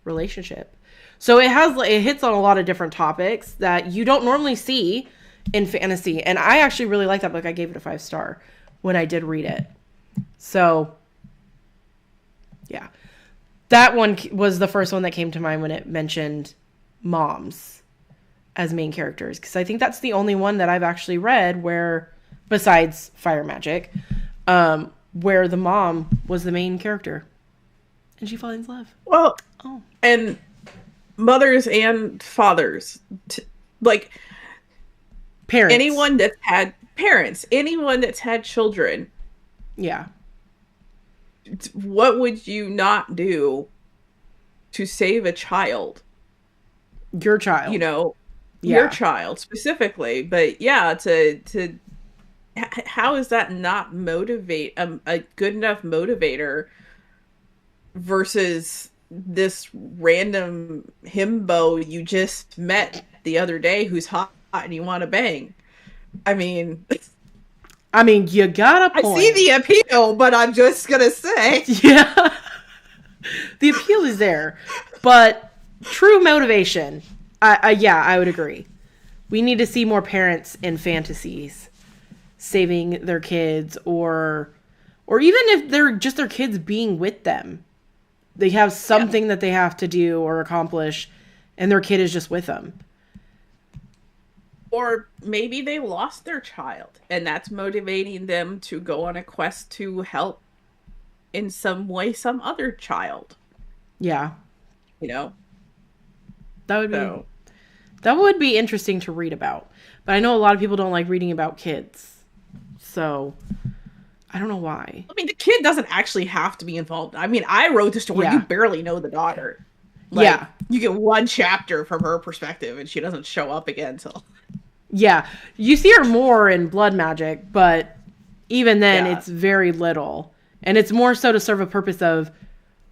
relationship. So it hits on a lot of different topics that you don't normally see in fantasy. And I actually really like that book. I gave it a 5-star when I did read it. So yeah. That one was the first one that came to mind when it mentioned moms as main characters. Because I think that's the only one that I've actually read where, besides Fire Magic, where the mom was the main character. And she falls in love. Well, and mothers and fathers. Like, parents. Anyone that's had parents, anyone that's had children. Yeah. What would you not do to save a child? Your child. You know, your child specifically. But yeah, how is that not motivate a good enough motivator versus this random himbo you just met the other day who's hot and you want to bang? I mean, I mean, you got a I see point. the appeal, but I'm just gonna say, Yeah. The appeal is there, but true motivation. Yeah, I would agree. We need to see more parents in fantasies saving their kids, or even if they're just their kids being with them. They have yeah. something that they have to do or accomplish, and their kid is just with them. Or maybe they lost their child, and that's motivating them to go on a quest to help in some way some other child, Yeah, you know? that would be So, that would be interesting to read about. But I know a lot of people don't like reading about kids, so I don't know why. I mean, the kid doesn't actually have to be involved. I mean, I wrote this to where you Yeah, barely know the daughter. Like, yeah, you get one chapter from her perspective, and she doesn't show up again until, yeah. You see her more in Blood Magic, but even then, yeah, it's very little, and it's more so to serve a purpose of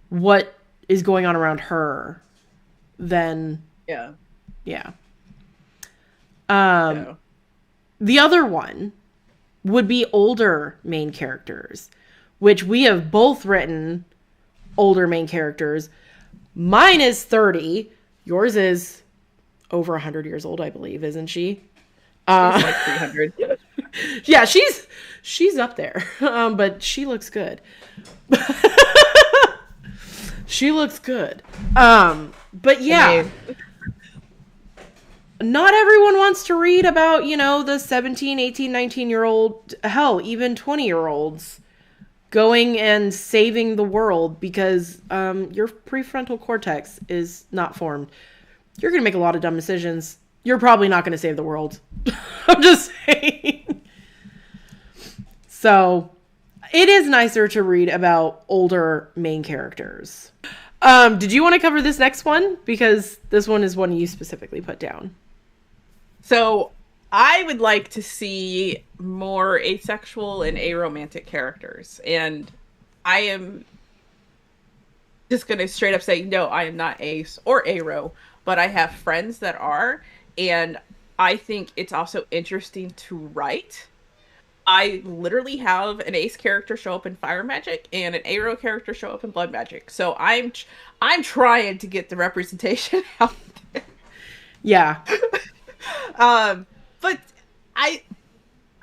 what is going on around her than yeah. yeah. Um, So, the other one would be older main characters, which we have both written older main characters. Mine is 30. Yours is over 100 years old, I believe, isn't she? it's like 300. Yeah, she's up there. But she looks good. She looks good. But I yeah, mean, not everyone wants to read about, the 17, 18, 19-year-old, hell, even 20-year-olds going and saving the world because your prefrontal cortex is not formed. You're going to make a lot of dumb decisions. You're probably not going to save the world. I'm just saying. So, it is nicer to read about older main characters. Did you want to cover this next one? Because this one is one you specifically put down. so I would like to see more asexual and aromantic characters. And I am just going to straight up say, no, I am not ace or aro, but I have friends that are. And I think it's also interesting to write. I literally have an ace character show up in fire magic and an aro character show up in blood magic. So I'm trying to get the representation out. Yeah. But I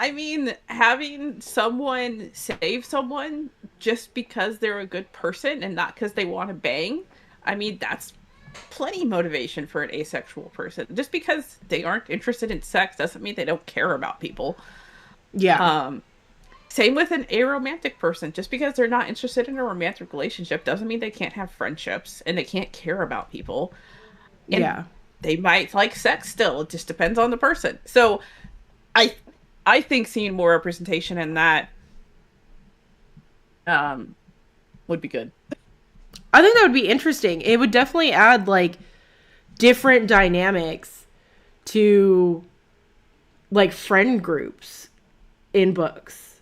I mean, having someone save someone just because they're a good person and not because they want to bang, I mean, that's plenty motivation for an asexual person. Just because they aren't interested in sex doesn't mean they don't care about people. Yeah. Um, Same with an aromantic person. Just because they're not interested in a romantic relationship doesn't mean they can't have friendships and they can't care about people. And Yeah. they might like sex still. It just depends on the person. So I I think seeing more representation in that um would be good. I think that would be interesting. It would definitely add like different dynamics to like friend groups in books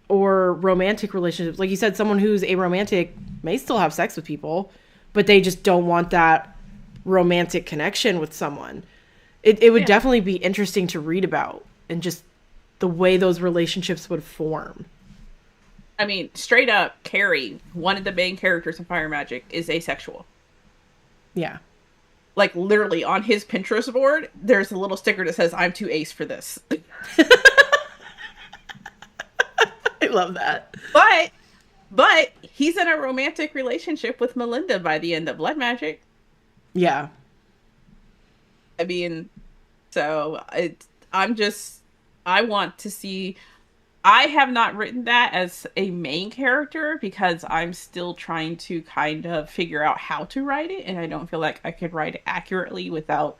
or romantic relationships. Like you said, someone who's a romantic may still have sex with people, but they just don't want that romantic connection with someone. It would Yeah. definitely be interesting to read about and just the way those relationships would form. I mean, straight up, Carrie, one of the main characters in Fire Magic, is asexual. Yeah. Like literally on his Pinterest board, there's a little sticker that says "I'm too ace for this." I love that. but he's in a romantic relationship with Melinda by the end of Blood Magic. Yeah. I mean, so I'm just I want to see. I have not written that as a main character because I'm still trying to kind of figure out how to write it, and I don't feel like I could write it accurately without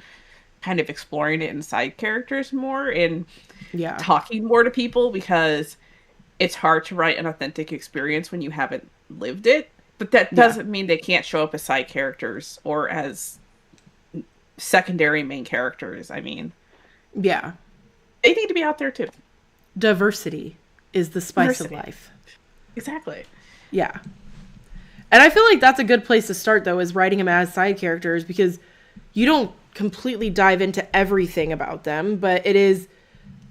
kind of exploring it in side characters more and Yeah. talking more to people because it's hard to write an authentic experience when you haven't lived it. But that Yeah. doesn't mean they can't show up as side characters or as secondary main characters. I mean, Yeah. they need to be out there too. Diversity is the spice of Diversity. life. Exactly. Yeah. And I feel like that's a good place to start, though, is writing them as side characters because you don't completely dive into everything about them, but it is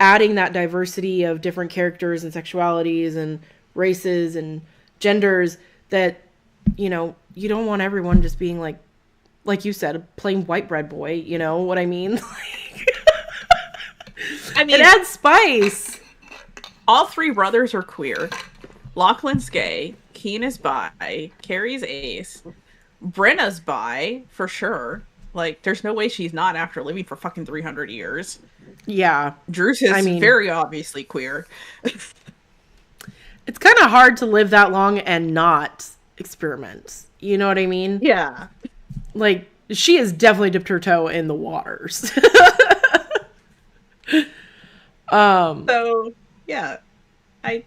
adding that diversity of different characters and sexualities and races and genders that, you don't want everyone just being like you said, a plain white bread boy, you know what I mean? I It mean, adds spice. all three brothers are queer. Lachlan's gay. Keen is bi. Carrie's ace. Brenna's bi, for sure. Like, there's no way she's not after living for fucking 300 years. Yeah. Druce is I mean, very obviously queer. it's kind of hard to live that long and not experiment. You know what I mean? Yeah. Like, she has definitely dipped her toe in the waters. So, yeah. I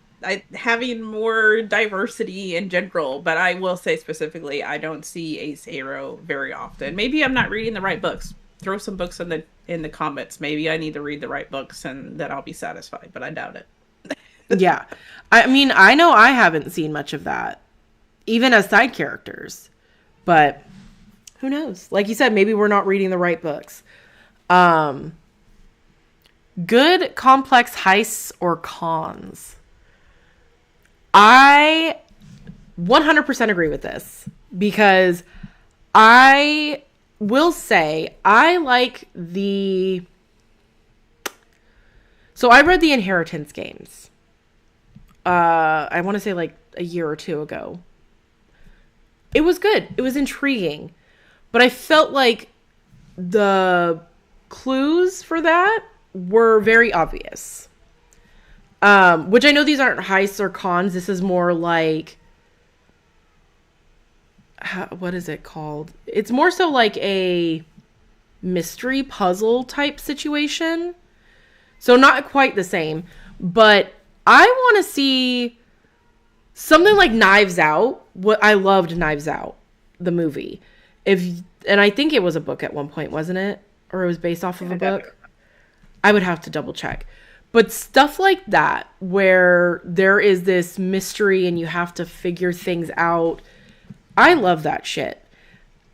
having more diversity in general, but I will say specifically, I don't see Ace Arrow very often. Maybe I'm not reading the right books. Throw some books in the comments. Maybe I need to read the right books and then I'll be satisfied, but I doubt it. Yeah. I mean, I know I haven't seen much of that, even as side characters. But who knows? Like you said, maybe we're not reading the right books. Good complex heists or cons? I 100% agree with this because I will say I like the... So I read the Inheritance games. I want to say like a year or two ago. It was good. It was intriguing. But I felt like the clues for that were very obvious. Which I know these aren't heists or cons. This is more like... what is it called? It's more so like a mystery puzzle type situation. So not quite the same. But I want to see something like Knives Out. What I loved Knives Out, the movie. And I think it was a book at one point, wasn't it? Or it was based off of a book? I would have to double check. But stuff like that, where there is this mystery and you have to figure things out, I love that shit.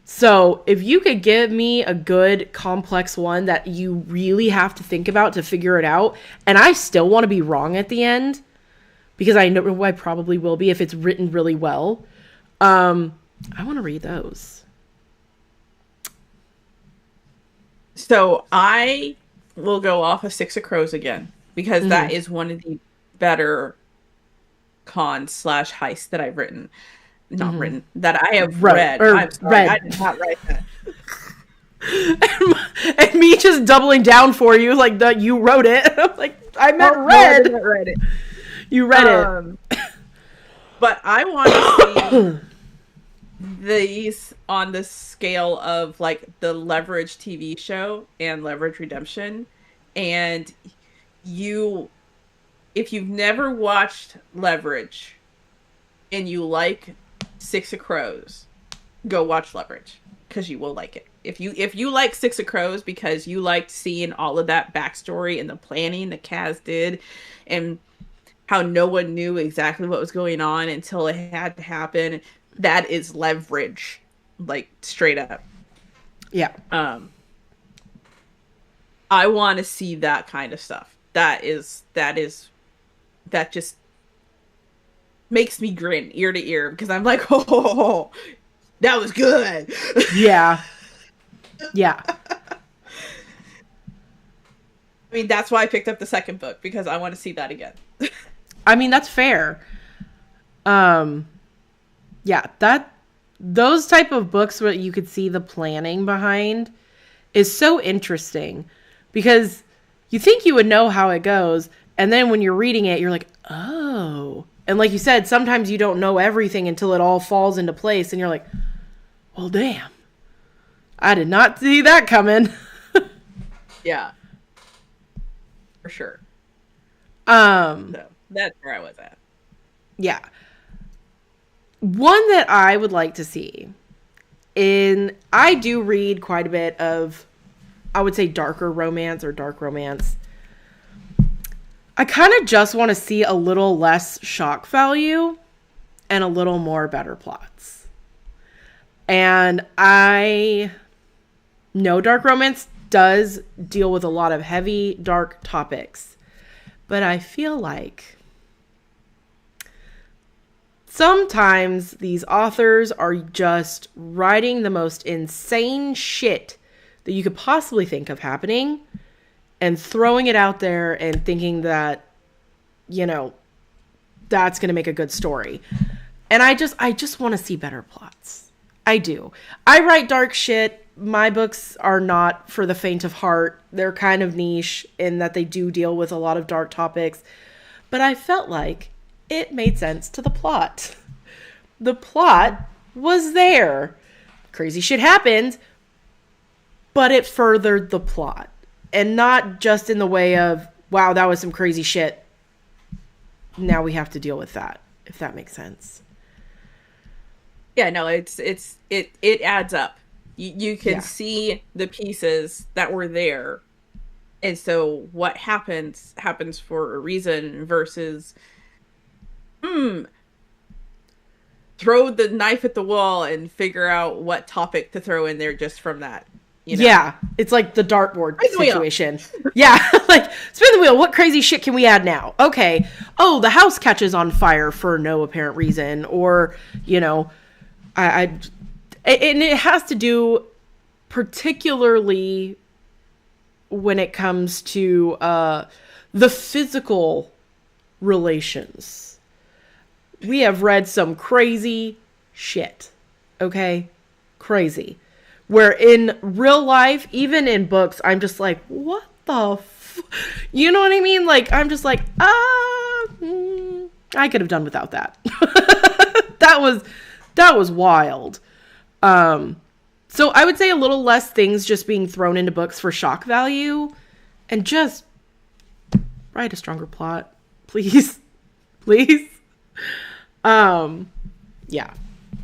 So if you could give me a good complex one that you really have to think about to figure it out, and I still want to be wrong at the end, because I know I probably will be if it's written really well, I want to read those. So I will go off of Six of Crows again, because that is one of the better cons / heists that I've written. Not written, that I have read. I'm sorry, I did not write that. And me just doubling down for you, like that you wrote it. I'm like, I meant read. No, I didn't read it. You read it. But I want to see these on the scale of like the Leverage TV show and Leverage Redemption. And if you've never watched Leverage and you like Six of Crows, go watch Leverage, because you will like it. If you like Six of Crows because you liked seeing all of that backstory and the planning that Kaz did, and how no one knew exactly what was going on until it had to happen, that is Leverage, like straight up. Yeah. I want to see that kind of stuff. That just makes me grin ear to ear, because I'm like, oh, that was good. Yeah. Yeah. I mean, that's why I picked up the second book, because I want to see that again. I mean, that's fair. Yeah, those type of books where you could see the planning behind is so interesting, because you think you would know how it goes, and then when you're reading it, you're like, oh. And like you said, sometimes you don't know everything until it all falls into place, and you're like, well, damn. I did not see that coming. Yeah. For sure. So, that's where I was at. Yeah. One that I would like to see, I do read quite a bit of, I would say, darker romance or dark romance. I kind of just want to see a little less shock value and a little more better plots. And I know dark romance does deal with a lot of heavy, dark topics. But I feel like sometimes these authors are just writing the most insane shit that you could possibly think of happening and throwing it out there and thinking that, you know, that's going to make a good story. And I just want to see better plots. I do. I write dark shit. My books are not for the faint of heart. They're kind of niche in that they do deal with a lot of dark topics. But I felt like it made sense to the plot. The plot was there. Crazy shit happened, but it furthered the plot. And not just in the way of, wow, that was some crazy shit. Now we have to deal with that, if that makes sense. Yeah, no, it adds up. You can see the pieces that were there. And so what happens for a reason versus throw the knife at the wall and figure out what topic to throw in there just from that. You know? Yeah, it's like the dartboard situation. Yeah, like, spin the wheel. What crazy shit can we add now? Okay. Oh, the house catches on fire for no apparent reason. Or, you know, and it has to do particularly when it comes to the physical relations. We have read some crazy shit. Okay? Crazy. Where in real life, even in books, I'm just like, what the you know what I mean? Like, I'm just like, I could have done without that. That was wild. So I would say a little less things just being thrown into books for shock value and just write a stronger plot. Please. Please. Yeah.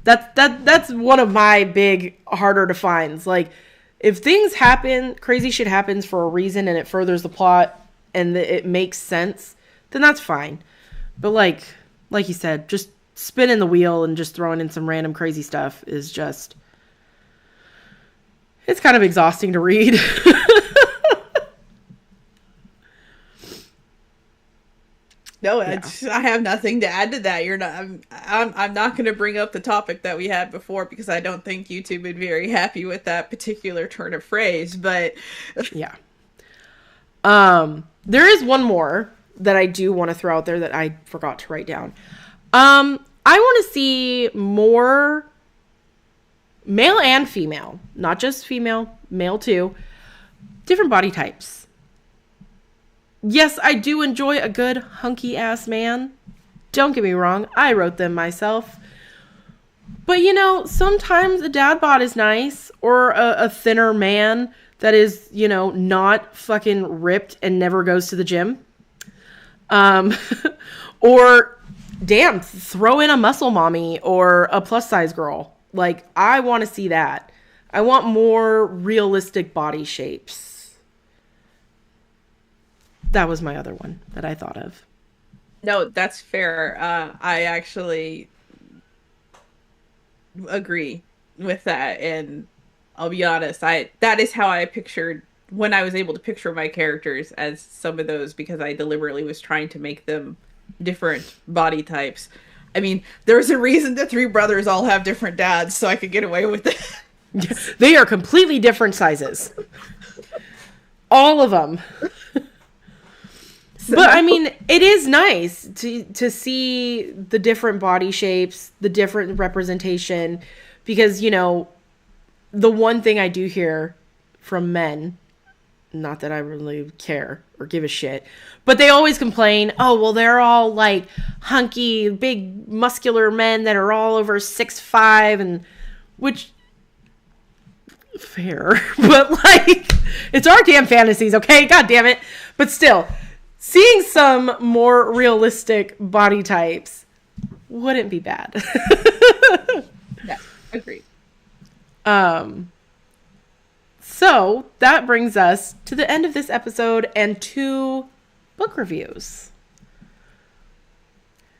That's one of my big harder to finds. Like, if things happen, crazy shit happens for a reason and it furthers the plot and it makes sense, then that's fine. But like you said, just spinning the wheel and just throwing in some random crazy stuff is just, it's kind of exhausting to read. No, I have nothing to add to that. You're not. I'm not going to bring up the topic that we had before because I don't think YouTube would be very happy with that particular turn of phrase. But yeah, there is one more that I do want to throw out there that I forgot to write down. I want to see more male and female, not just female, male too, different body types. Yes, I do enjoy a good hunky ass man. Don't get me wrong, I wrote them myself. But you know, sometimes a dad bod is nice, or a thinner man that is, you know, not fucking ripped and never goes to the gym. Or damn, throw in a muscle mommy or a plus size girl. Like, I want to see that. I want more realistic body shapes. That was my other one that I thought of. No, that's fair. I actually agree with that, and I'll be honest, that is how I pictured when I was able to picture my characters as some of those, because I deliberately was trying to make them different body types. I mean, there's a reason the three brothers all have different dads, so I could get away with it. They are completely different sizes. All of them. But I mean, it is nice to see the different body shapes, the different representation, because, you know, the one thing I do hear from men, not that I really care or give a shit, but they always complain, oh, well, they're all like hunky, big, muscular men that are all over 6'5", and which, fair, but like, it's our damn fantasies, okay? God damn it. But still, seeing some more realistic body types wouldn't be bad. Yeah, agreed. So that brings us to the end of this episode and 2 book reviews.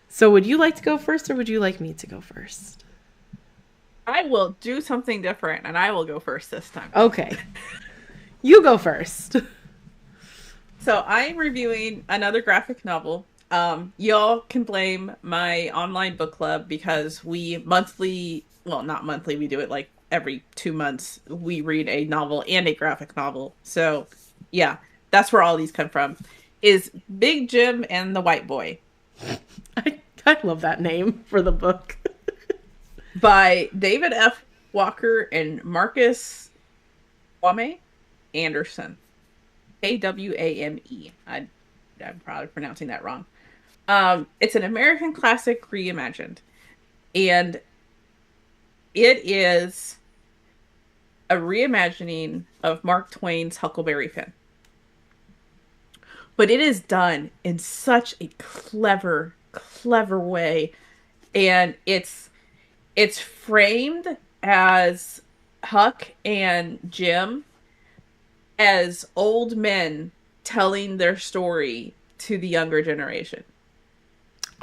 So would you like to go first, or would you like me to go first? I will do something different, and I will go first this time. Okay. You go first. So I'm reviewing another graphic novel. Y'all can blame my online book club because we monthly, well, not monthly, we do it like every 2 months. We read a novel and a graphic novel. So, yeah, that's where all these come from. Is Big Jim and the White Boy I love that name for the book. by David F. Walker and Marcus Kwame Anderson. Awame. I'm probably pronouncing that wrong. It's an American classic reimagined, and it is a reimagining of Mark Twain's Huckleberry Finn. But it is done in such a clever, clever way, and it's framed as Huck and Jim as old men telling their story to the younger generation.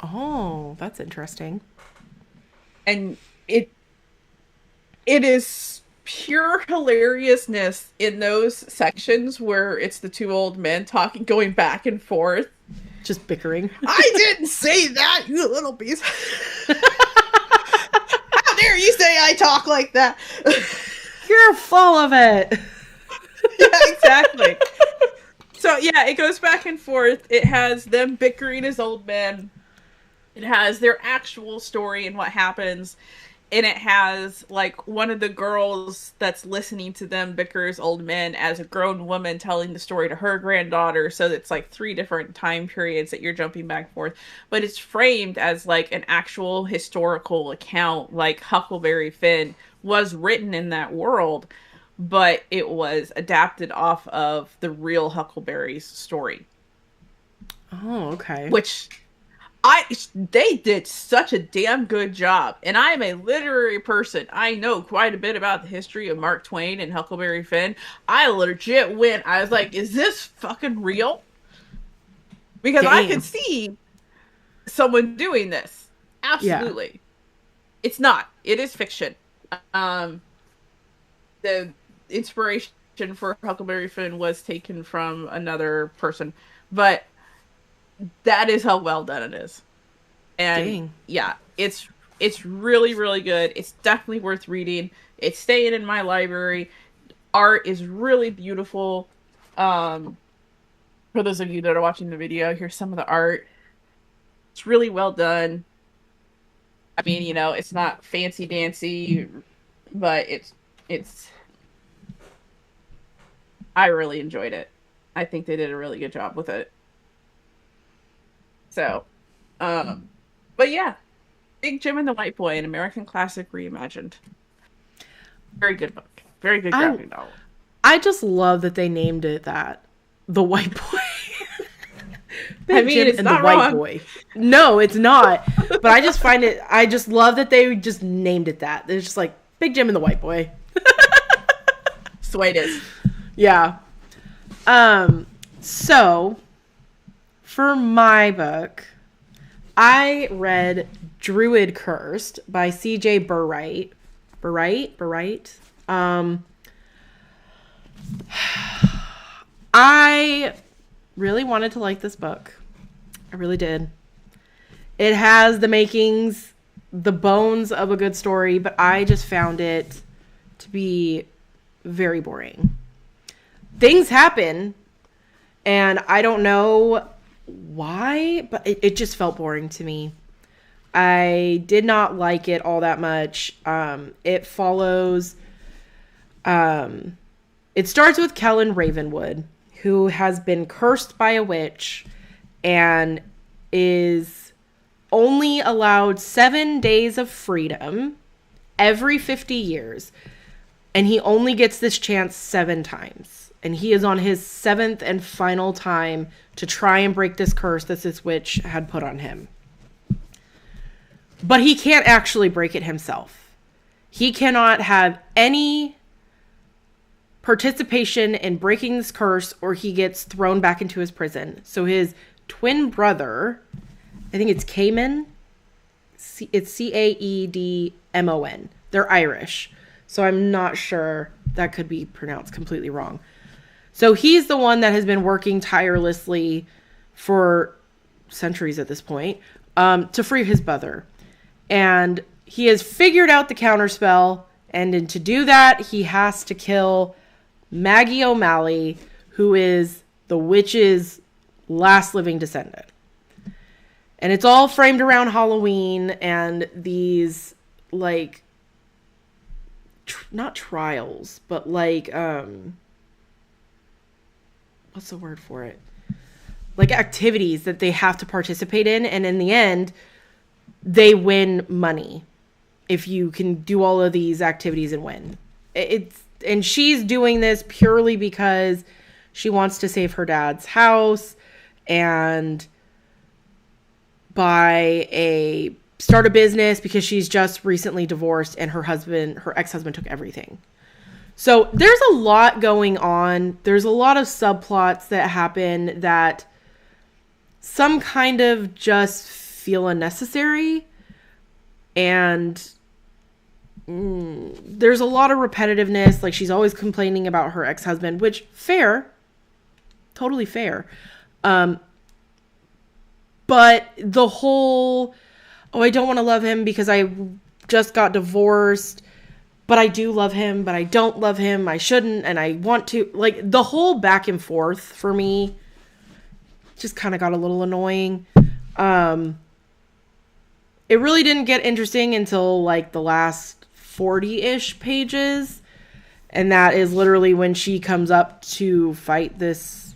Oh, that's interesting. And it is pure hilariousness in those sections where it's the two old men talking, going back and forth. Just bickering. I didn't say that, you little beast. How dare you say I talk like that? You're full of it. Yeah, exactly. So yeah, it goes back and forth. It has them bickering as old men. It has their actual story and what happens. And it has like one of the girls that's listening to them bicker as old men as a grown woman telling the story to her granddaughter. So it's like three different time periods that you're jumping back and forth. But it's framed as like an actual historical account, like Huckleberry Finn was written in that world, but it was adapted off of the real Huckleberry's story. Oh, okay. Which I they did such a damn good job. And I am a literary person. I know quite a bit about the history of Mark Twain and Huckleberry Finn. I legit went. I was like, is this fucking real? Because I could Damn. see someone doing this. Yeah. Absolutely. It's not. It is fiction. Um the inspiration for Huckleberry Finn was taken from another person. But that is how well done it is. And Dang. yeah, it's really really good. It's definitely worth reading. It's staying in my library. Art is really beautiful. Um for those of you that are watching the video, here's some of the art. It's really well done. I mean, it's not fancy dancy, but it's I really enjoyed it. I think they did a really good job with it. So, um but yeah, Big Jim and the White Boy, an American classic reimagined. Very good book. Very good I graphic novel. I just love that they named it that. The White Boy. I Big mean, Jim it's and the not White wrong. Boy. No, it's not. But I just find it I just love that they just named it that. It's just like Big Jim and the White Boy. That's the way it is. Yeah. So for my book, I read Druid Cursed by C.J. Burright. Burright. I really wanted to like this book. I really did. It has the makings, the bones of a good story, but I just found it to be very boring. Things happen, and I don't know why, but it just felt boring to me. I did not like it all that much. It follows, it starts with Kellen Ravenwood, who has been cursed by a witch and is only allowed 7 days of freedom every 50 years. And he only gets this chance 7 times. And he is on his 7th and final time to try and break this curse that this witch had put on him. But he can't actually break it himself. He cannot have any participation in breaking this curse or he gets thrown back into his prison. So his twin brother, I think it's Cayman. It's Caedmon. They're Irish. So I'm not sure. That could be pronounced completely wrong. So he's the one that has been working tirelessly for centuries at this point to free his brother. And he has figured out the counterspell. And to do that, he has to kill Maggie O'Malley, who is the witch's last living descendant. And it's all framed around Halloween and these, like, not trials, but like, what's the word for it? Like activities that they have to participate in. And in the end, they win money if you can do all of these activities and win. And she's doing this purely because she wants to save her dad's house and start a business because she's just recently divorced and her ex-husband took everything. So there's a lot going on. There's a lot of subplots that happen that some kind of just feel unnecessary. And there's a lot of repetitiveness. Like, she's always complaining about her ex-husband, which fair, totally fair. But the whole, oh, I don't want to love him because I just got divorced, but I do love him, but I don't love him. I shouldn't, and I want to. Like, the whole back and forth for me just kind of got a little annoying. It really didn't get interesting until, like, the last 40-ish pages. And that is literally when she comes up to fight this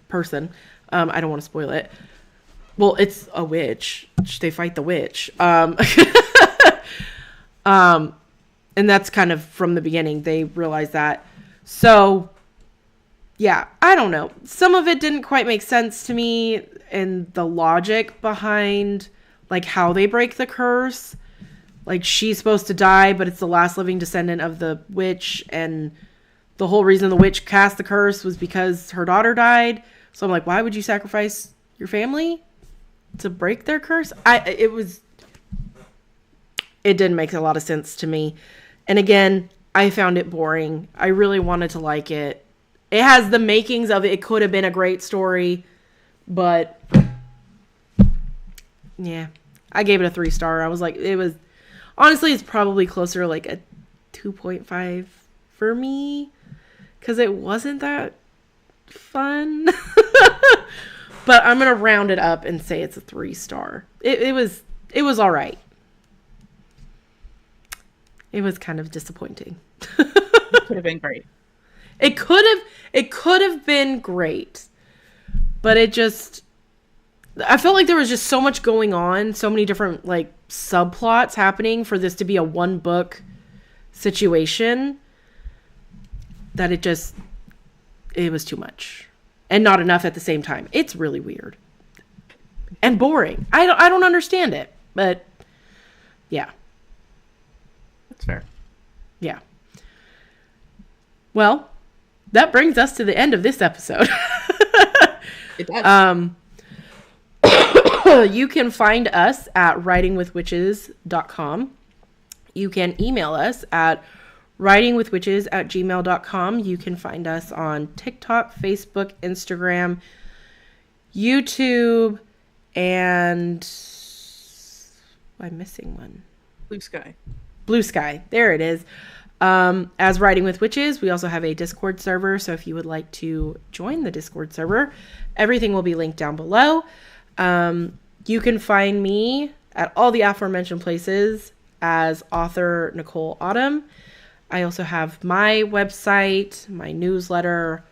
person. I don't want to spoil it. Well, it's a witch. They fight the witch. And that's kind of from the beginning. They realize that. So, yeah, I don't know. Some of it didn't quite make sense to me, and the logic behind, like, how they break the curse. Like, she's supposed to die, but it's the last living descendant of the witch, and the whole reason the witch cast the curse was because her daughter died. So I'm like, why would you sacrifice your family to break their curse? It didn't make a lot of sense to me. And again, I found it boring. I really wanted to like it. It has the makings of it. It could have been a great story, but yeah, I gave it a 3-star. I was like, honestly, it's probably closer to like a 2.5 for me, because it wasn't that fun. But I'm gonna round it up and say it's a 3-star. It was all right. It was kind of disappointing. It could have been great. It could have been great, but I felt like there was just so much going on, so many different, like, subplots happening for this to be a one book situation, that it was too much and not enough at the same time. It's really weird and boring. I don't understand it, but yeah. That's fair. Yeah. Well, that brings us to the end of this episode. It does. You can find us at writingwithwitches.com. You can email us at writingwithwitches@gmail.com. You can find us on TikTok, Facebook, Instagram, YouTube, and I'm missing one. Blue Sky. Blue Sky. There it is. As Writing with Witches, we also have a Discord server. So if you would like to join the Discord server, everything will be linked down below. You can find me at all the aforementioned places as author Nicole Autumn. I also have my website, my newsletter,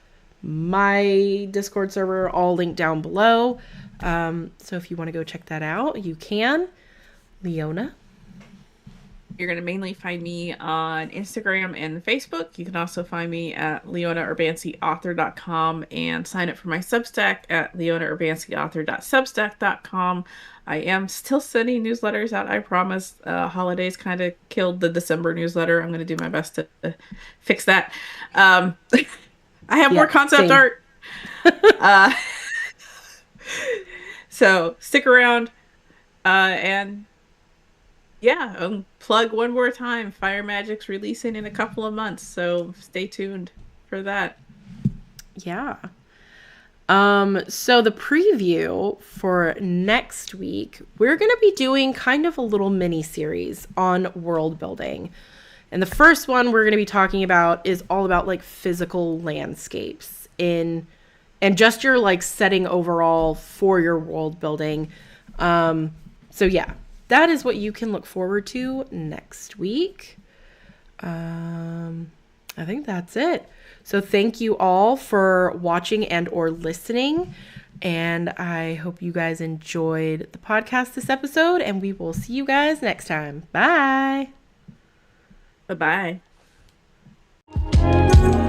my Discord server, all linked down below. So if you want to go check that out, you can. Leona? You're going to mainly find me on Instagram and Facebook. You can also find me at leonaurbancyauthor.com and sign up for my Substack at leonaurbancyauthor.substack.com. I am still sending newsletters out, I promise. Holidays kind of killed the December newsletter. I'm going to do my best to fix that. I have more concept art. So stick around. And yeah, plug one more time. Fire Magic's releasing in a couple of months, so stay tuned for that. Yeah. So the preview for next week, we're going to be doing kind of a little mini series on world building. And the first one we're going to be talking about is all about like physical landscapes in and just your like setting overall for your world building. So yeah, that is what you can look forward to next week. I think that's it. So thank you all for watching and or listening. And I hope you guys enjoyed the podcast this episode, and we will see you guys next time. Bye. Bye bye.